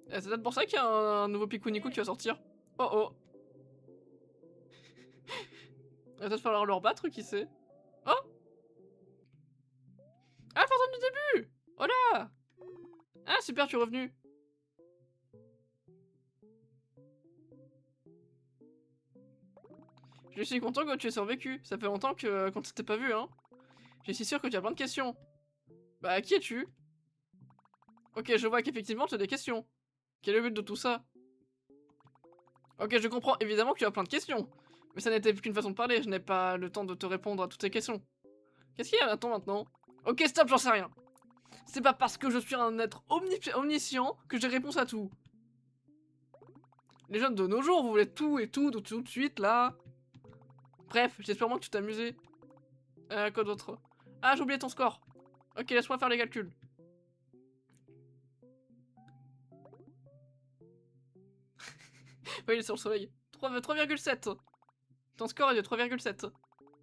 C'est peut-être pour ça qu'il y a un nouveau Pikuniku qui va sortir. Oh oh. Il va peut-être falloir leur battre, qui sait. Oh. Ah, le fantôme du début. Oh là. Ah super, tu es revenu. Je suis content que tu aies survécu. Ça fait longtemps que qu'on ne s'était pas vu, hein. Je suis sûr que tu as plein de questions. Bah, qui es-tu? Ok, je vois qu'effectivement tu as des questions. Quel est le but de tout ça? Ok, je comprends évidemment que tu as plein de questions. Mais ça n'était qu'une façon de parler, je n'ai pas le temps de te répondre à toutes tes questions. Qu'est-ce qu'il y a maintenant? Ok, stop, j'en sais rien. C'est pas parce que je suis un être omniscient que j'ai réponse à tout. Les jeunes de nos jours, vous voulez tout et tout de suite, là. Bref, j'espère vraiment que tu t'es amusé. Quoi d'autre? Ah, j'ai oublié ton score. Ok, laisse-moi faire les calculs. Oui, il est sur le soleil. 3,7. Ton score est de 3,7.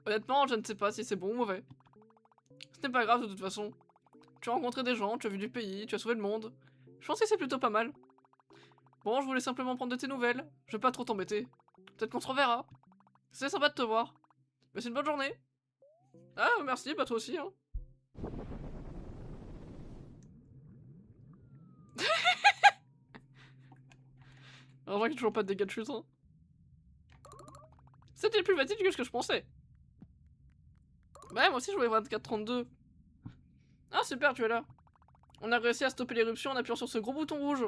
Honnêtement, je ne sais pas si c'est bon ou mauvais. Ce n'est pas grave de toute façon. Tu as rencontré des gens, tu as vu du pays, tu as sauvé le monde. Je pense que c'est plutôt pas mal. Bon, je voulais simplement prendre de tes nouvelles. Je vais pas trop t'embêter. Peut-être qu'on se reverra. C'est sympa de te voir. Mais c'est une bonne journée. Ah, merci, bah toi aussi, hein. Alors, qu'il n'y a toujours pas de dégâts de chute, hein. C'était plus facile que ce que je pensais. Ouais, moi aussi je jouais 24-32. Ah, super, tu es là. On a réussi à stopper l'éruption en appuyant sur ce gros bouton rouge.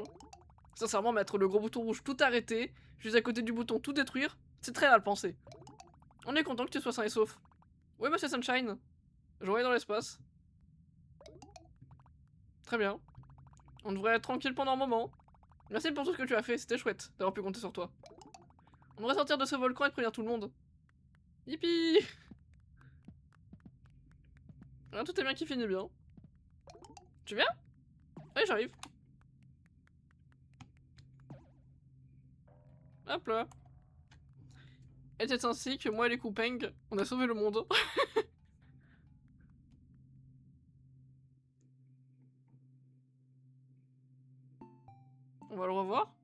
Sincèrement, mettre le gros bouton rouge tout arrêté, juste à côté du bouton tout détruire, c'est très mal pensé. On est content que tu sois sain et sauf. Oui, monsieur Sunshine. Je voyais dans l'espace. Très bien. On devrait être tranquille pendant un moment. Merci pour tout ce que tu as fait, c'était chouette d'avoir pu compter sur toi. On devrait sortir de ce volcan et prévenir tout le monde. Yippee. Ah, tout est bien qui finit bien. Tu viens? Oui, j'arrive. Hop là. Et c'est ainsi que moi et les Coupeng, on a sauvé le monde. On va le revoir.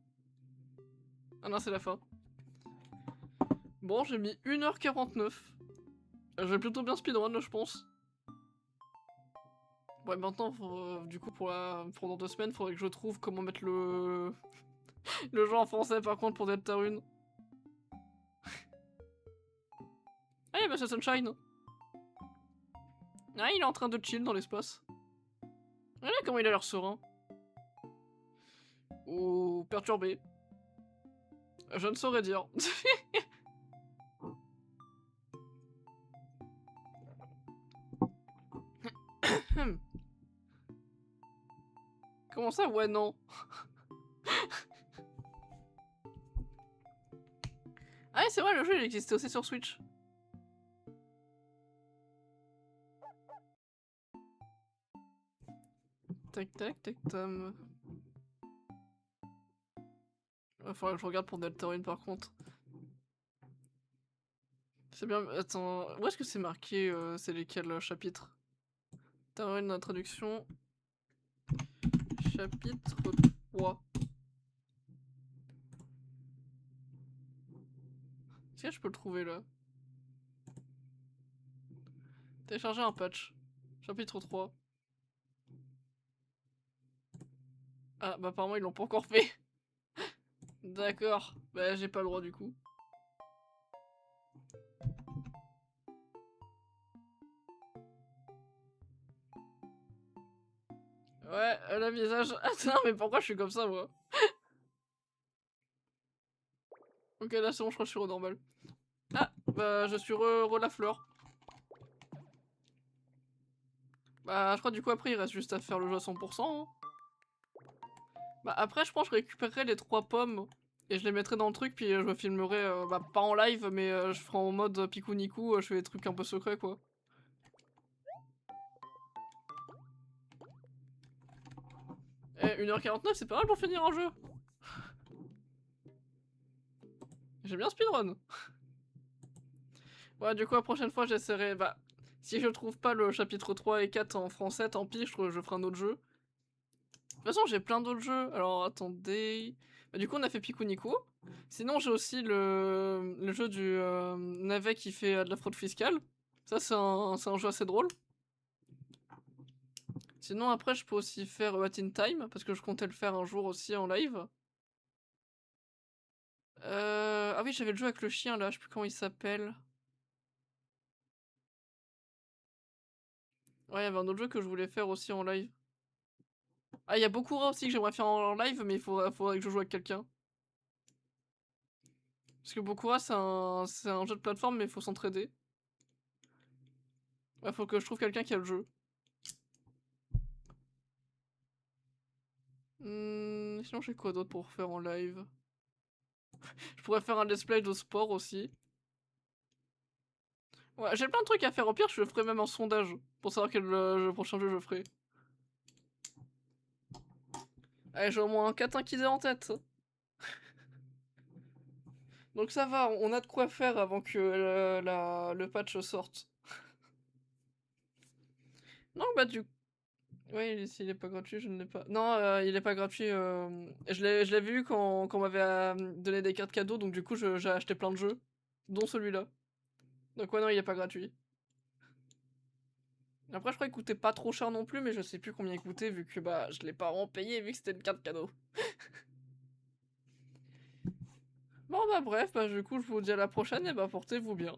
Ah non, c'est la fin. Bon, j'ai mis 1h49. J'ai plutôt bien speedrun, je pense. Ouais, maintenant, du coup, pour dans 2 semaines, faudrait que je trouve comment mettre le... le jeu en français, par contre, pour Deltarune. Ah, y'a Monsieur Sunshine. Ah, il est en train de chill dans l'espace. Regardez comment il a l'air serein. Ou perturbé. Je ne saurais dire. Comment ça? Ouais, non. Ah ouais, c'est vrai, le jeu il existait aussi sur Switch. Tac tac tac tam. Il faudrait que je regarde pour Deltarune par contre. C'est bien. Attends, où est-ce que c'est marqué c'est lesquels chapitres? Deltarune, introduction. Chapitre 3. Est-ce qu'il Est-ce que je peux le trouver là? Télécharger un patch. Chapitre 3. Ah bah apparemment ils l'ont pas encore fait. D'accord. Bah j'ai pas le droit du coup. Ouais, le visage. Attends, mais pourquoi je suis comme ça moi? Ok, là c'est bon, je crois que je suis au normal. Ah, bah je suis re la fleur. Bah je crois du coup après il reste juste à faire le jeu à 100%. Hein. Bah après je pense que je récupérerai les 3 pommes et je les mettrai dans le truc puis je me filmerai, bah pas en live mais je ferai en mode Piku Niku, je fais des trucs un peu secrets quoi. Eh, 1h49 c'est pas mal pour finir un jeu. J'aime bien speedrun. Ouais, du coup, la prochaine fois, j'essaierai. Bah, si je trouve pas le chapitre 3 et 4 en français, tant pis, je ferai un autre jeu. De toute façon, j'ai plein d'autres jeux. Alors, attendez. Bah, du coup, on a fait Piku Niku. Sinon, j'ai aussi le jeu du navet qui fait de la fraude fiscale. Ça, c'est un jeu assez drôle. Sinon, après, je peux aussi faire What in Time, parce que je comptais le faire un jour aussi en live. Ah oui, j'avais le jeu avec le chien là, je sais plus comment il s'appelle. Ouais, il y avait un autre jeu que je voulais faire aussi en live. Ah, il y a Bokura aussi que j'aimerais faire en live, mais il faudrait que je joue avec quelqu'un. Parce que Bokura, c'est un jeu de plateforme, mais il faut s'entraider. Ouais, faut que je trouve quelqu'un qui a le jeu. Sinon, j'ai quoi d'autre pour faire en live? Je pourrais faire un let's play de sport aussi. Ouais, j'ai plein de trucs à faire. Au pire, je ferai même un sondage pour savoir quel prochain jeu je ferai. Allez, j'ai au moins 4-5 idées en tête. Donc ça va, on a de quoi faire avant que le patch sorte. Non, bah du coup. Oui, s'il est pas gratuit, je ne l'ai pas. Non, il est pas gratuit. Je l'avais vu quand on m'avait donné des cartes cadeaux, donc du coup, j'ai acheté plein de jeux, dont celui-là. Donc, ouais, non, il est pas gratuit. Après, je crois qu'il coûtait pas trop cher non plus, mais je sais plus combien il coûtait, vu que bah, je l'ai pas vraiment payé, vu que c'était une carte cadeau. Bon, bah, bref, bah, du coup, je vous dis à la prochaine, et bah, portez-vous bien.